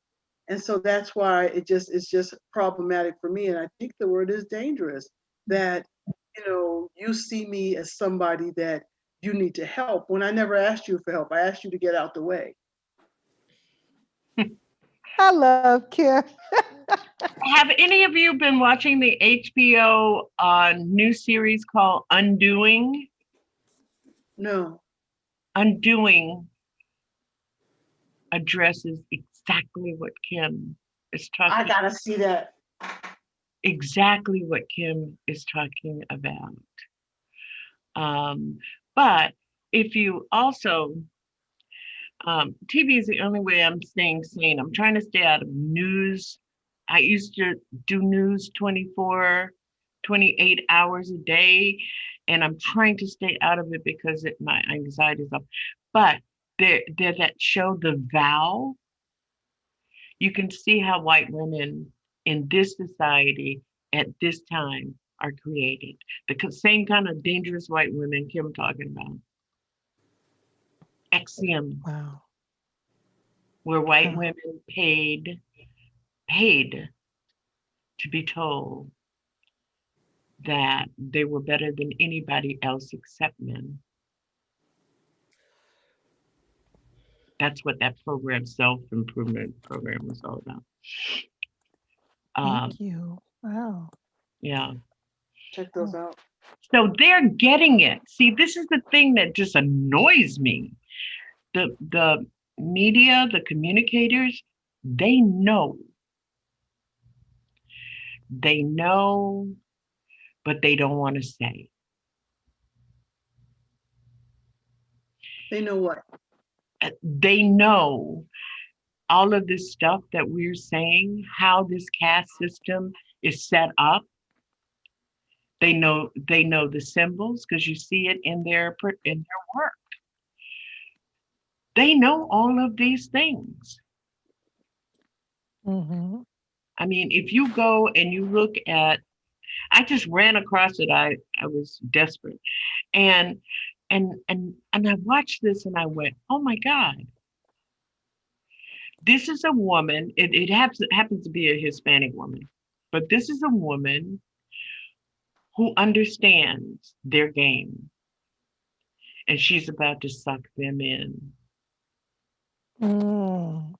And so that's why it's just problematic for me. And I think the word is dangerous, that, you see me as somebody that you need to help, when I never asked you for help. I asked you to get out the way. I love Kim. Have any of you been watching the HBO new series called Undoing? No. Undoing. addresses exactly what Kim is talking. I gotta see that. Exactly what Kim is talking about. But if you also, TV is the only way I'm staying sane. I'm trying to stay out of news. I used to do news 24, 28 hours a day, and I'm trying to stay out of it because my anxiety is up. But there that show, The Vow, you can see how white women in this society at this time are created. The same kind of dangerous white women Kim talking about. Axiom, Wow. where white Wow. women paid to be told that they were better than anybody else except men. That's what that program, self-improvement program, was all about. Thank you. Wow. Yeah. Check those out. So they're getting it. See, this is the thing that just annoys me. The media, the communicators, they know. They know, but they don't want to say. They know what? They know all of this stuff that we're saying, how this caste system is set up. They know the symbols because you see it in their work. They know all of these things. Mm-hmm. I mean, if you go and you look at, I just ran across it. I was desperate, and I watched this and I went, oh my God, this is a woman. It happens to be a Hispanic woman, but this is a woman who understands their game, and she's about to suck them in. Mm.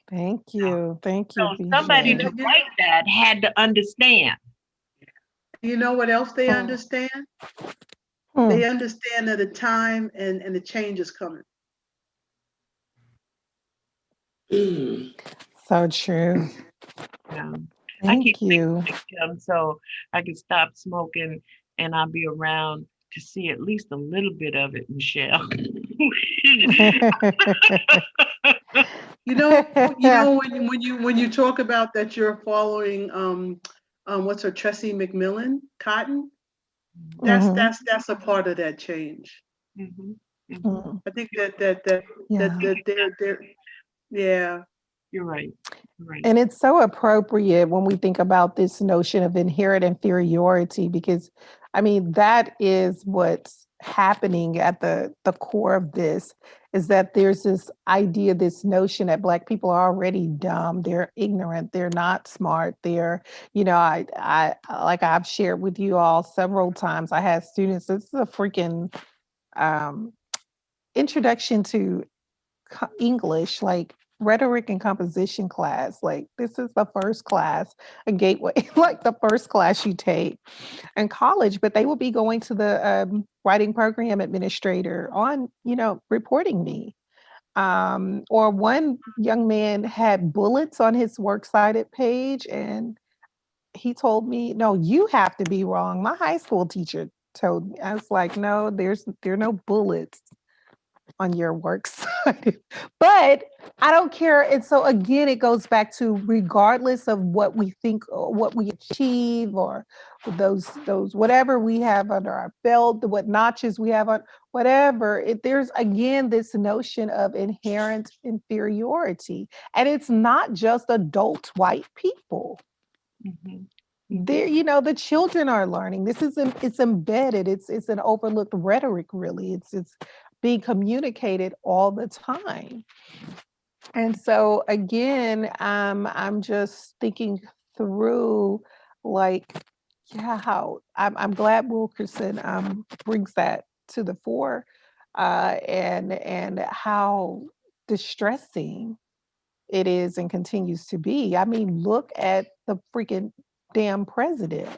Thank you. Thank you, So somebody to BJ. write that had to understand. You know what else they understand? They understand that the time and the change is coming. So true. Yeah. I keep Thank you. thinking so I can stop smoking and I'll be around to see at least a little bit of it, Michelle. When you talk about that you're following what's her, Tressie McMillan Cotton, that's a part of that change. I think that they're yeah. You're right. And it's so appropriate when we think about this notion of inherent inferiority, because I mean, that is what's happening at the core of this, is that there's this idea, this notion that Black people are already dumb, they're ignorant, they're not smart, they're, I like I've shared with you all several times, I had students, this is a freaking introduction to English, like rhetoric and composition class. Like this is the first class, a gateway, like the first class you take in college, but they will be going to the writing program administrator on, reporting me. Or one young man had bullets on his works cited page, and he told me, no, you have to be wrong. My high school teacher told me. I was like, no, there are no bullets on your work side. But I don't care. And so again, it goes back to, regardless of what we think or what we achieve, or those whatever we have under our belt, what notches we have on whatever, there's again this notion of inherent inferiority. And it's not just adult white people. There, the children are learning. It's embedded. It's an overlooked rhetoric, really. It's being communicated all the time. And so again, I'm just thinking through, like, how I'm glad Wilkerson brings that to the fore, and how distressing it is and continues to be. I mean, look at the freaking damn president.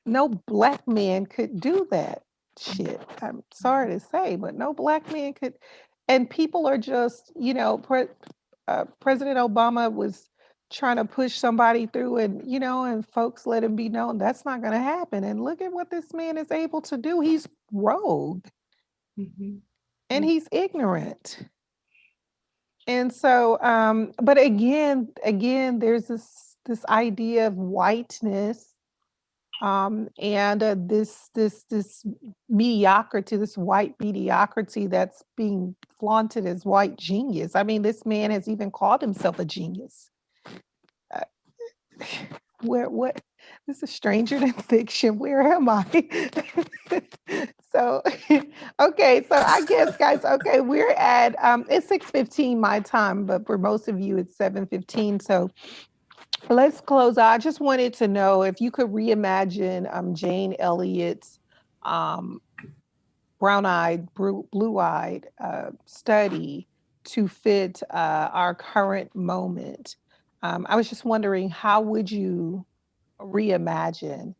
No Black man could do that shit. I'm sorry to say, but no Black man could And people are just, President Obama was trying to push somebody through, and and folks let him be known that's not going to happen. And look at what this man is able to do. He's rogue and he's ignorant. And so, but again, there's this idea of whiteness, and this mediocrity, this white mediocrity that's being flaunted as white genius. I mean, this man has even called himself a genius. What? This is stranger than fiction. Where am I? So, okay. So I guess, guys, okay, we're at it's 6:15 my time, but for most of you, it's 7:15. So let's close out. I just wanted to know if you could reimagine Jane Elliott's um, brown-eyed, blue-eyed study to fit our current moment. I was just wondering, how would you reimagine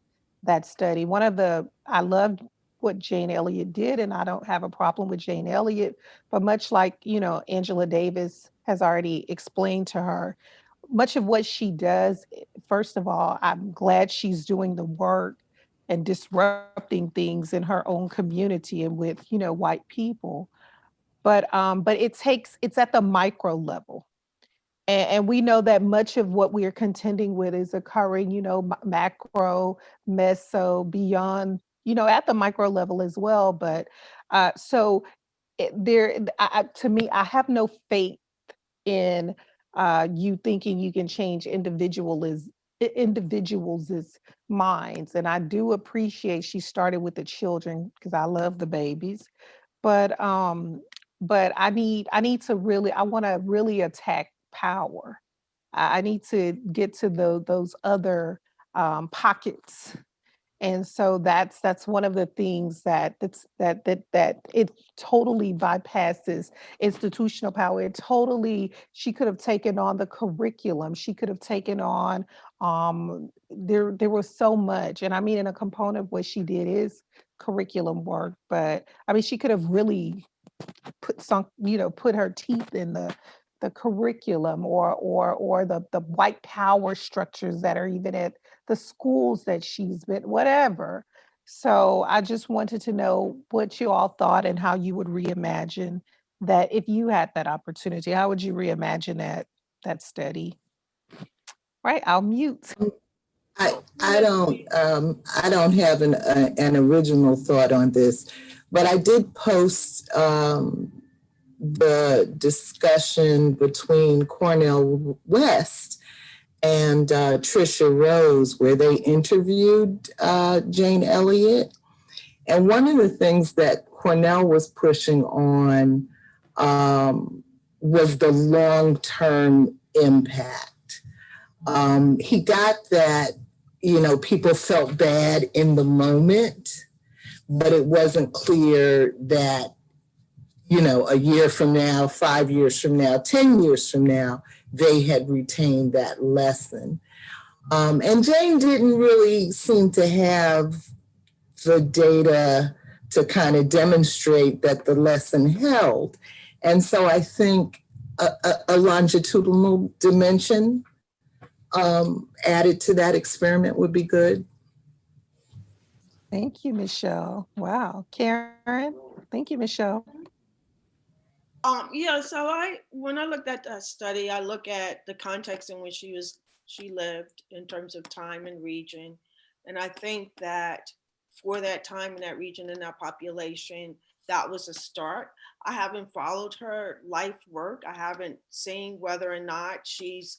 that study? I loved what Jane Elliott did, and I don't have a problem with Jane Elliott, but much like, Angela Davis has already explained to her, much of what she does, first of all, I'm glad she's doing the work and disrupting things in her own community and with, white people. But it's at the micro level. And we know that much of what we are contending with is occurring, macro, meso, beyond, at the micro level as well. But so to me, I have no faith in you thinking you can change individuals' minds. And I do appreciate she started with the children because I love the babies. But I want to really attack power. I need to get to those other pockets. And so that's one of the things that it totally bypasses institutional power. She could have taken on the curriculum. She could have taken on there was so much. And I mean, in a component of what she did is curriculum work, but I mean, she could have really put her teeth in the curriculum or the white power structures that are even at the schools that she's been, whatever. So I just wanted to know what you all thought and how you would reimagine that if you had that opportunity. How would you reimagine that study? Right, I'll mute. I don't have an original thought on this, but I did post the discussion between Cornel West and Trisha Rose, where they interviewed Jane Elliott. And one of the things that Cornel was pushing on was the long-term impact. He got that, people felt bad in the moment, but it wasn't clear that, a year from now, 5 years from now, 10 years from now, they had retained that lesson. And Jane didn't really seem to have the data to kind of demonstrate that the lesson held. And so I think a longitudinal dimension added to that experiment would be good. Thank you, Michelle. Wow. Karen, thank you, Michelle. Yeah, so when I looked at that study, I look at the context in which she lived in terms of time and region. And I think that for that time in that region and that population, that was a start. I haven't followed her life work. I haven't seen whether or not she's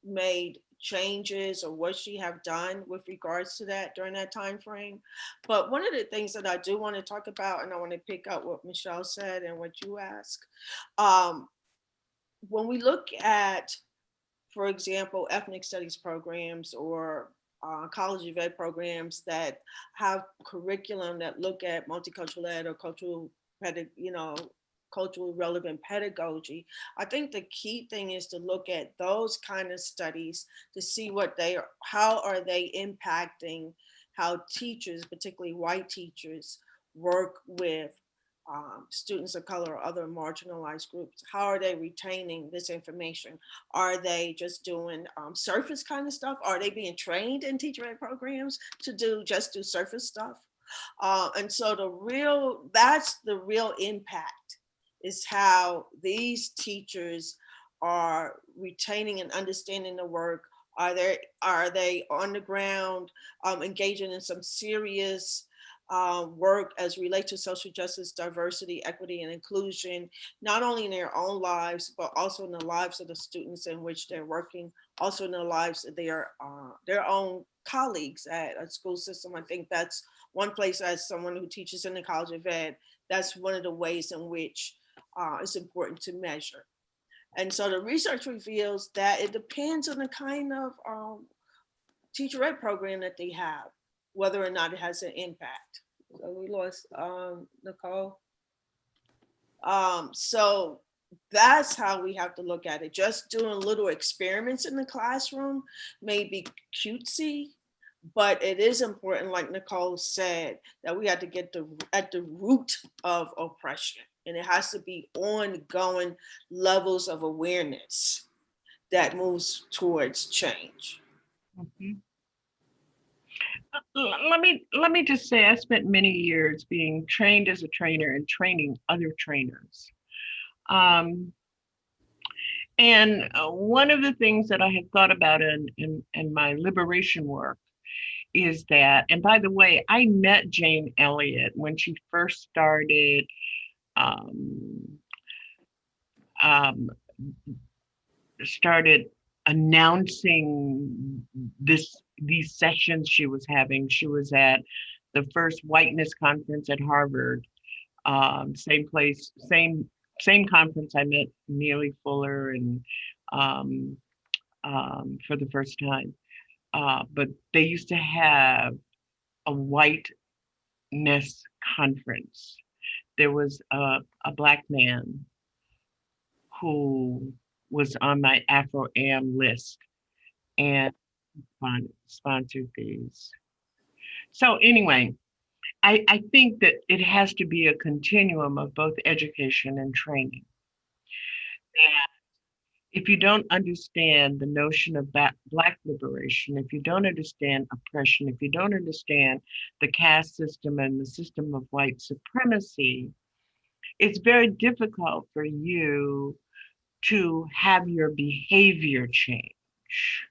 made changes or what she have done with regards to that during that time frame. But one of the things that I do want to talk about, and I want to pick up what Michelle said and what you asked, when we look at, for example, ethnic studies programs or college of ed programs that have curriculum that look at multicultural ed or culturally relevant pedagogy, I think the key thing is to look at those kind of studies to see how are they impacting how teachers, particularly white teachers, work with students of color or other marginalized groups? How are they retaining this information? Are they just doing surface kind of stuff? Are they being trained in teacher-ed programs to do surface stuff? And so that's the real impact, is how these teachers are retaining and understanding the work. Are they on the ground engaging in some serious work as relates to social justice, diversity, equity, and inclusion, not only in their own lives, but also in the lives of the students in which they're working, also in the lives of their own colleagues at a school system. I think that's one place, as someone who teaches in the College of Ed, that's one of the ways in which it's important to measure. And so the research reveals that it depends on the kind of teacher ed program that they have, whether or not it has an impact. So we lost Nicole. So that's how we have to look at it. Just doing little experiments in the classroom may be cutesy, but it is important, like Nicole said, that we have to get at the root of oppression. And it has to be ongoing levels of awareness that moves towards change. Mm-hmm. Let me just say, I spent many years being trained as a trainer and training other trainers. And one of the things that I had thought about in my liberation work is that, and by the way, I met Jane Elliott when she first started announcing these sessions she was having. She was at the first whiteness conference at Harvard, same place, same conference I met Neely Fuller and for the first time. But they used to have a whiteness conference. There was a Black man who was on my Afro-Am list and sponsored these. So anyway, I think that it has to be a continuum of both education and training. And if you don't understand the notion of Black liberation, if you don't understand oppression, if you don't understand the caste system and the system of white supremacy, it's very difficult for you to have your behavior change.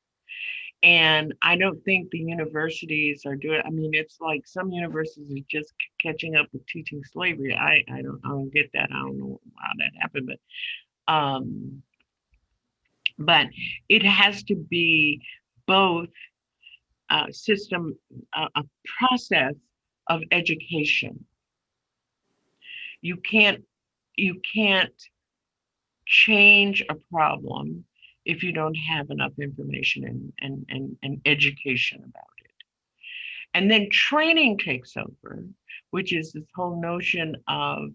And I don't think the universities are doing, I mean, it's like some universities are just catching up with teaching slavery. I don't get that. I don't know how that happened, but it has to be both a process of education. You can't change a problem if you don't have enough information and education about it. And then training takes over, which is this whole notion of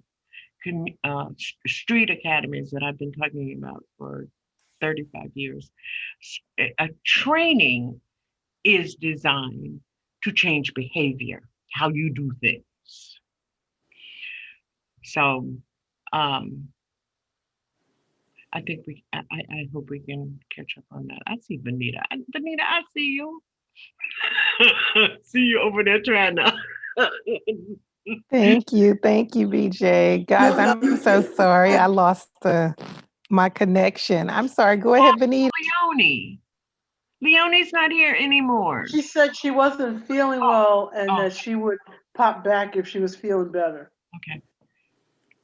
street academies that I've been talking about for 35 years. A training is designed to change behavior, how you do things. So I think I hope we can catch up on that. I see Venita. Venita, I see you. See you over there trying to. Thank you, BJ. Guys, I'm so sorry. I lost my connection. I'm sorry. Go ahead, Venita. Leonie's not here anymore. She said she wasn't feeling well and that she would pop back if she was feeling better. Okay.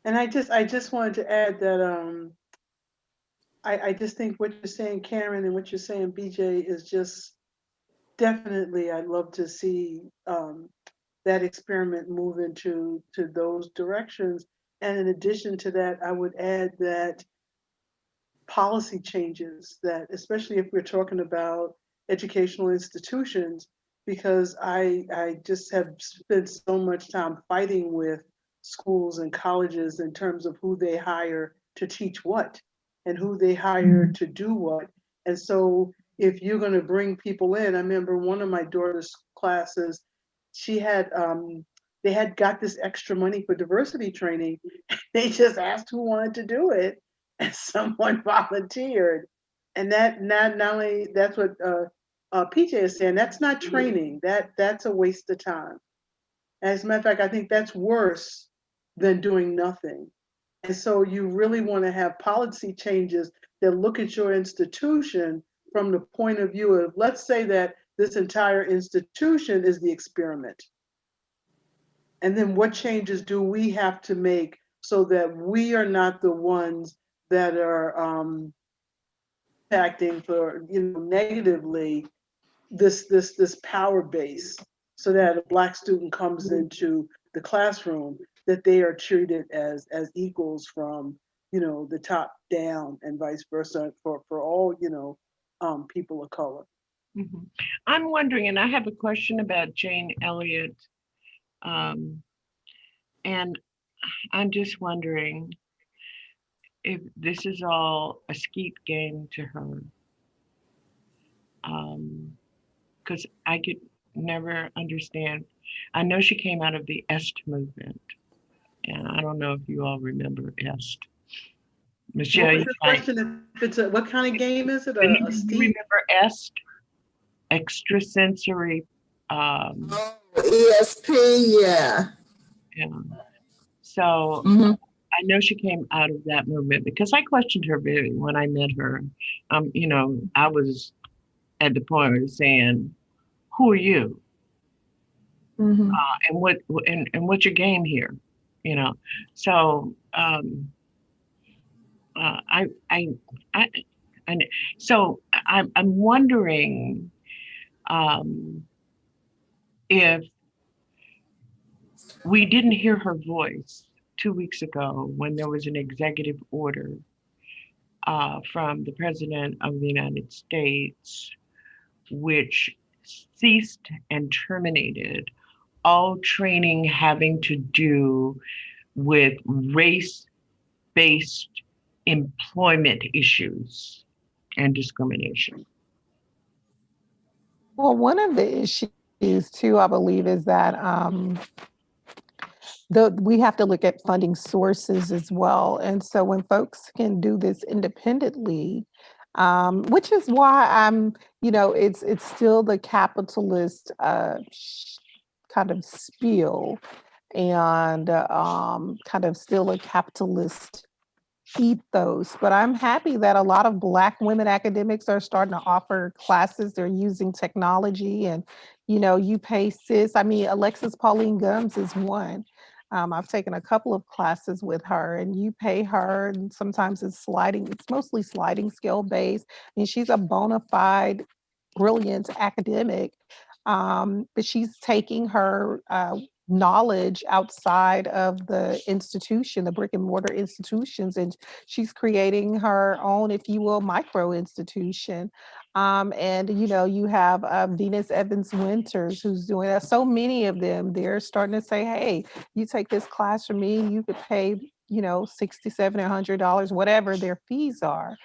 And I just wanted to add that I just think what you're saying, Karen, and what you're saying, BJ, is just definitely, I'd love to see that experiment move into those directions. And in addition to that, I would add that policy changes, that especially if we're talking about educational institutions, because I just have spent so much time fighting with schools and colleges in terms of who they hire to teach what and who they hire to do what. And so if you're going to bring people in, I remember one of my daughter's classes, she had, they had got this extra money for diversity training. They just asked who wanted to do it, and someone volunteered. And that not only that's what PJ is saying. That's not training. That's a waste of time. As a matter of fact, I think that's worse than doing nothing. And so you really want to have policy changes that look at your institution from the point of view of, let's say that this entire institution is the experiment. And then what changes do we have to make so that we are not the ones that are impacting for, negatively this power base, so that a Black student comes into the classroom, that they are treated as equals from, the top down, and vice versa for all, people of color. Mm-hmm. I'm wondering, and I have a question about Jane Elliott, and I'm just wondering if this is all a skeet game to her, because I could never understand. I know she came out of the Est movement, and I don't know if you all remember Est. Michelle, What was the question? If it's what kind of game is it? You remember Est? Extrasensory. ESP, yeah. Yeah. So I know she came out of that movement because I questioned her when I met her. I was at the point of saying, "Who are you? And what's your game here?" So so I'm wondering if we didn't hear her voice 2 weeks ago when there was an executive order from the President of the United States, which ceased and terminated all training having to do with race-based employment issues and discrimination. Well, one of the issues too, I believe, is that we have to look at funding sources as well. And so when folks can do this independently, which is why I'm, it's still the capitalist kind of spiel, and kind of still a capitalist ethos. But I'm happy that a lot of Black women academics are starting to offer classes. They're using technology, and you pay sis. I mean, Alexis Pauline Gumbs is one. I've taken a couple of classes with her, and you pay her, and sometimes it's mostly sliding scale based. I mean, she's a bona fide, brilliant academic, but she's taking her knowledge outside of the institution, the brick and mortar institutions, and she's creating her own, if you will, micro institution. And you have Venus Evans Winters, who's doing that. So many of them, they're starting to say, hey, you take this class from me, you could pay $60, $70, $100, whatever their fees are.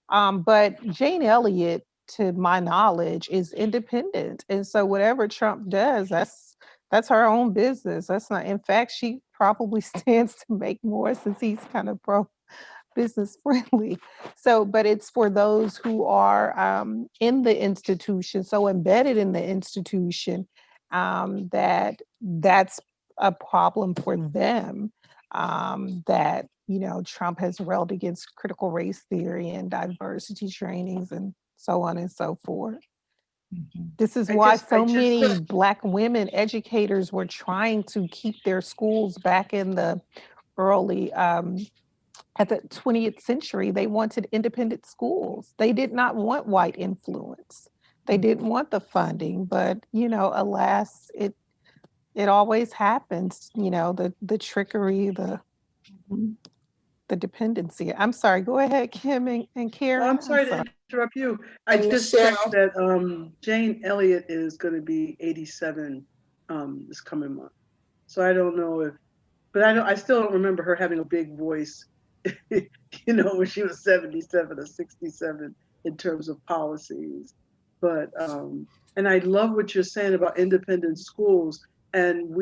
But Jane Elliott, to my knowledge, is independent, and so whatever Trump does, that's her own business. That's not, in fact, she probably stands to make more since he's kind of business friendly. So, but it's for those who are in the institution, so embedded in the institution, that's a problem for them, that, Trump has railed against critical race theory and diversity trainings and so on and so forth. This is why so many Black women educators were trying to keep their schools back in the early, at the 20th century. They wanted independent schools. They did not want white influence. They didn't want the funding, but, alas, it always happens, the trickery, the dependency. I'm sorry, go ahead, Kim and Karen. I'm sorry to interrupt you. I just checked that Jane Elliott is going to be 87 this coming month. So I don't know but I still don't remember her having a big voice, when she was 77 or 67 in terms of policies. But, and I love what you're saying about independent schools, And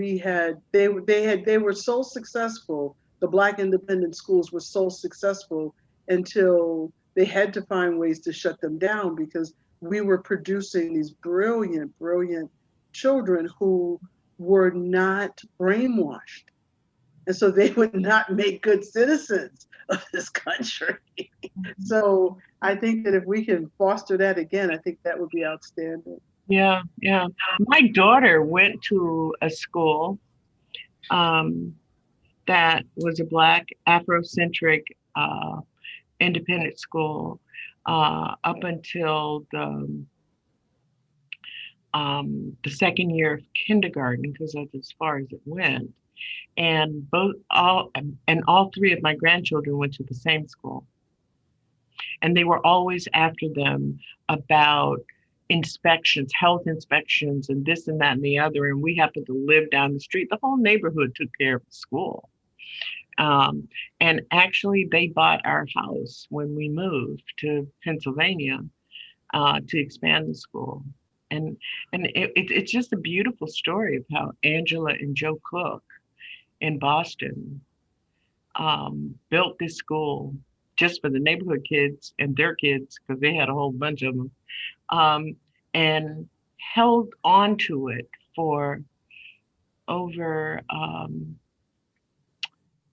they were so successful. The Black independent schools were so successful until they had to find ways to shut them down, because we were producing these brilliant children who were not brainwashed. And so they would not make good citizens of this country. So I think that if we can foster that again, I think that would be outstanding. Yeah. My daughter went to a school that was a Black Afrocentric independent school up until the second year of kindergarten, because that's as far as it went. And all three of my grandchildren went to the same school. And they were always after them about inspections, health inspections, and this and that and the other. And we happened to live down the street. The whole neighborhood took care of the school. And actually, they bought our house when we moved to Pennsylvania to expand the school. And it's just a beautiful story of how Angela and Joe Cook in Boston built this school just for the neighborhood kids and their kids, because they had a whole bunch of them, and held on to it for over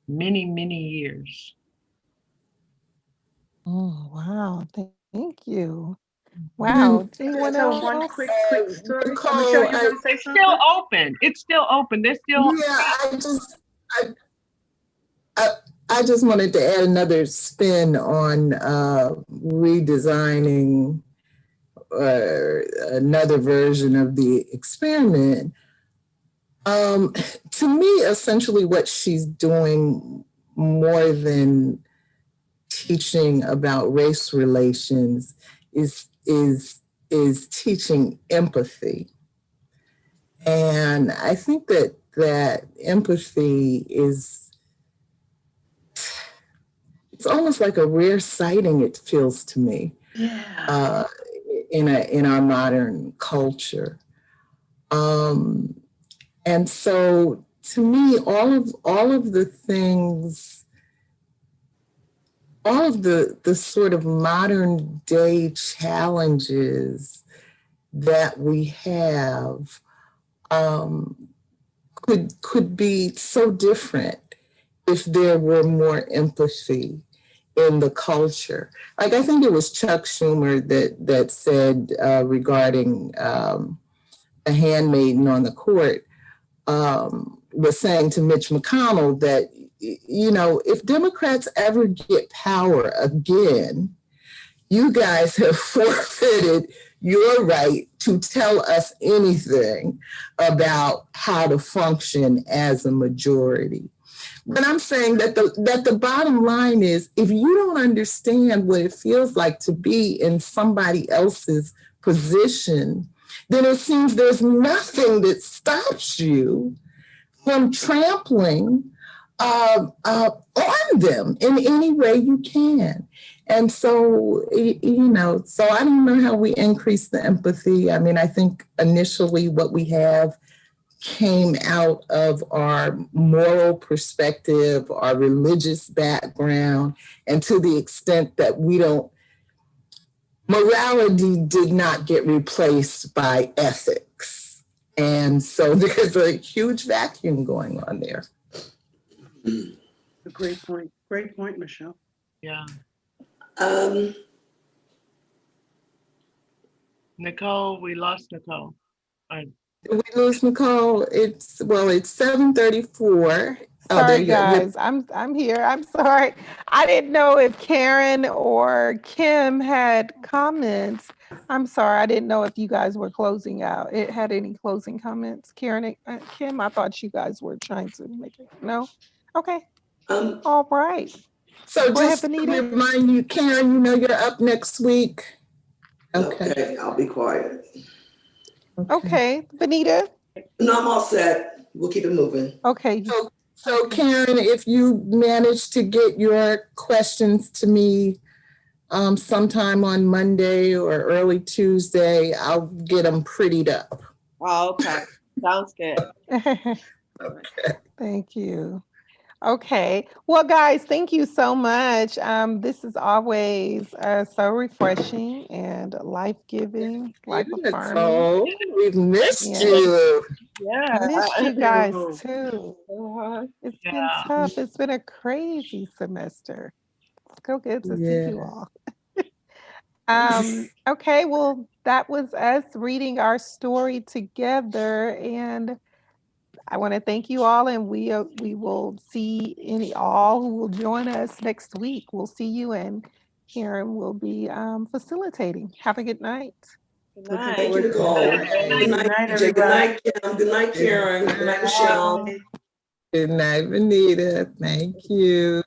many years. Oh, wow. Thank you. Wow. Anyone Tell else? one quick story. Nicole, Michelle, you want to say It's something? still open. It's still open. There's still. Yeah, I just wanted to add another spin on redesigning another version of the experiment. To me, essentially what she's doing, more than teaching about race relations, is teaching empathy. And I think that empathy it's almost like a rare sighting, it feels to me. Yeah. In our modern culture. And so to me, all of the things, all of the sort of modern day challenges that we have could be so different if there were more empathy in the culture. Like, I think it was Chuck Schumer that said regarding a handmaiden on the court, was saying to Mitch McConnell that, if Democrats ever get power again, you guys have forfeited your right to tell us anything about how to function as a majority. But I'm saying that the bottom line is, if you don't understand what it feels like to be in somebody else's position, then it seems there's nothing that stops you from trampling on them in any way you can. And so, so I don't know how we increase the empathy. I mean, I think initially what we have came out of our moral perspective, our religious background, and to the extent that morality did not get replaced by ethics. And so there's a huge vacuum going on there. A great point. Great point, Michelle. Yeah. Nicole, we lost Nicole. Did we lose Nicole? It's 7:34. Sorry, guys. I'm here. I'm sorry. I didn't know if Karen or Kim had comments. I'm sorry. I didn't know if you guys were closing out. It had any closing comments? Karen and Kim, I thought you guys were trying to make it. No? Okay. All right. So just to remind you, Karen, you're up next week. Okay, I'll be quiet. Okay. Venita? No, I'm all set. We'll keep it moving. Okay. So Karen, if you manage to get your questions to me sometime on Monday or early Tuesday, I'll get them prettied up. Oh, okay. Sounds good. Thank you. Okay. Well, guys, thank you so much. This is always so refreshing and life-giving, life-affirming. Nicole, we've missed Yeah. you. Yeah. Missed you guys too. Uh-huh. It's been tough. It's been a crazy semester. It's so good to see you all. Okay, well, that was us reading our story together, and I want to thank you all, and we will see all who will join us next week. We'll see you, and Karen will be facilitating. Have a good night. Good Looking night. Thank you, forward to Nicole. it. Good night, DJ. Good night, Kim. Good night, Karen. Good night, Michelle. Good night, Venita. Thank you.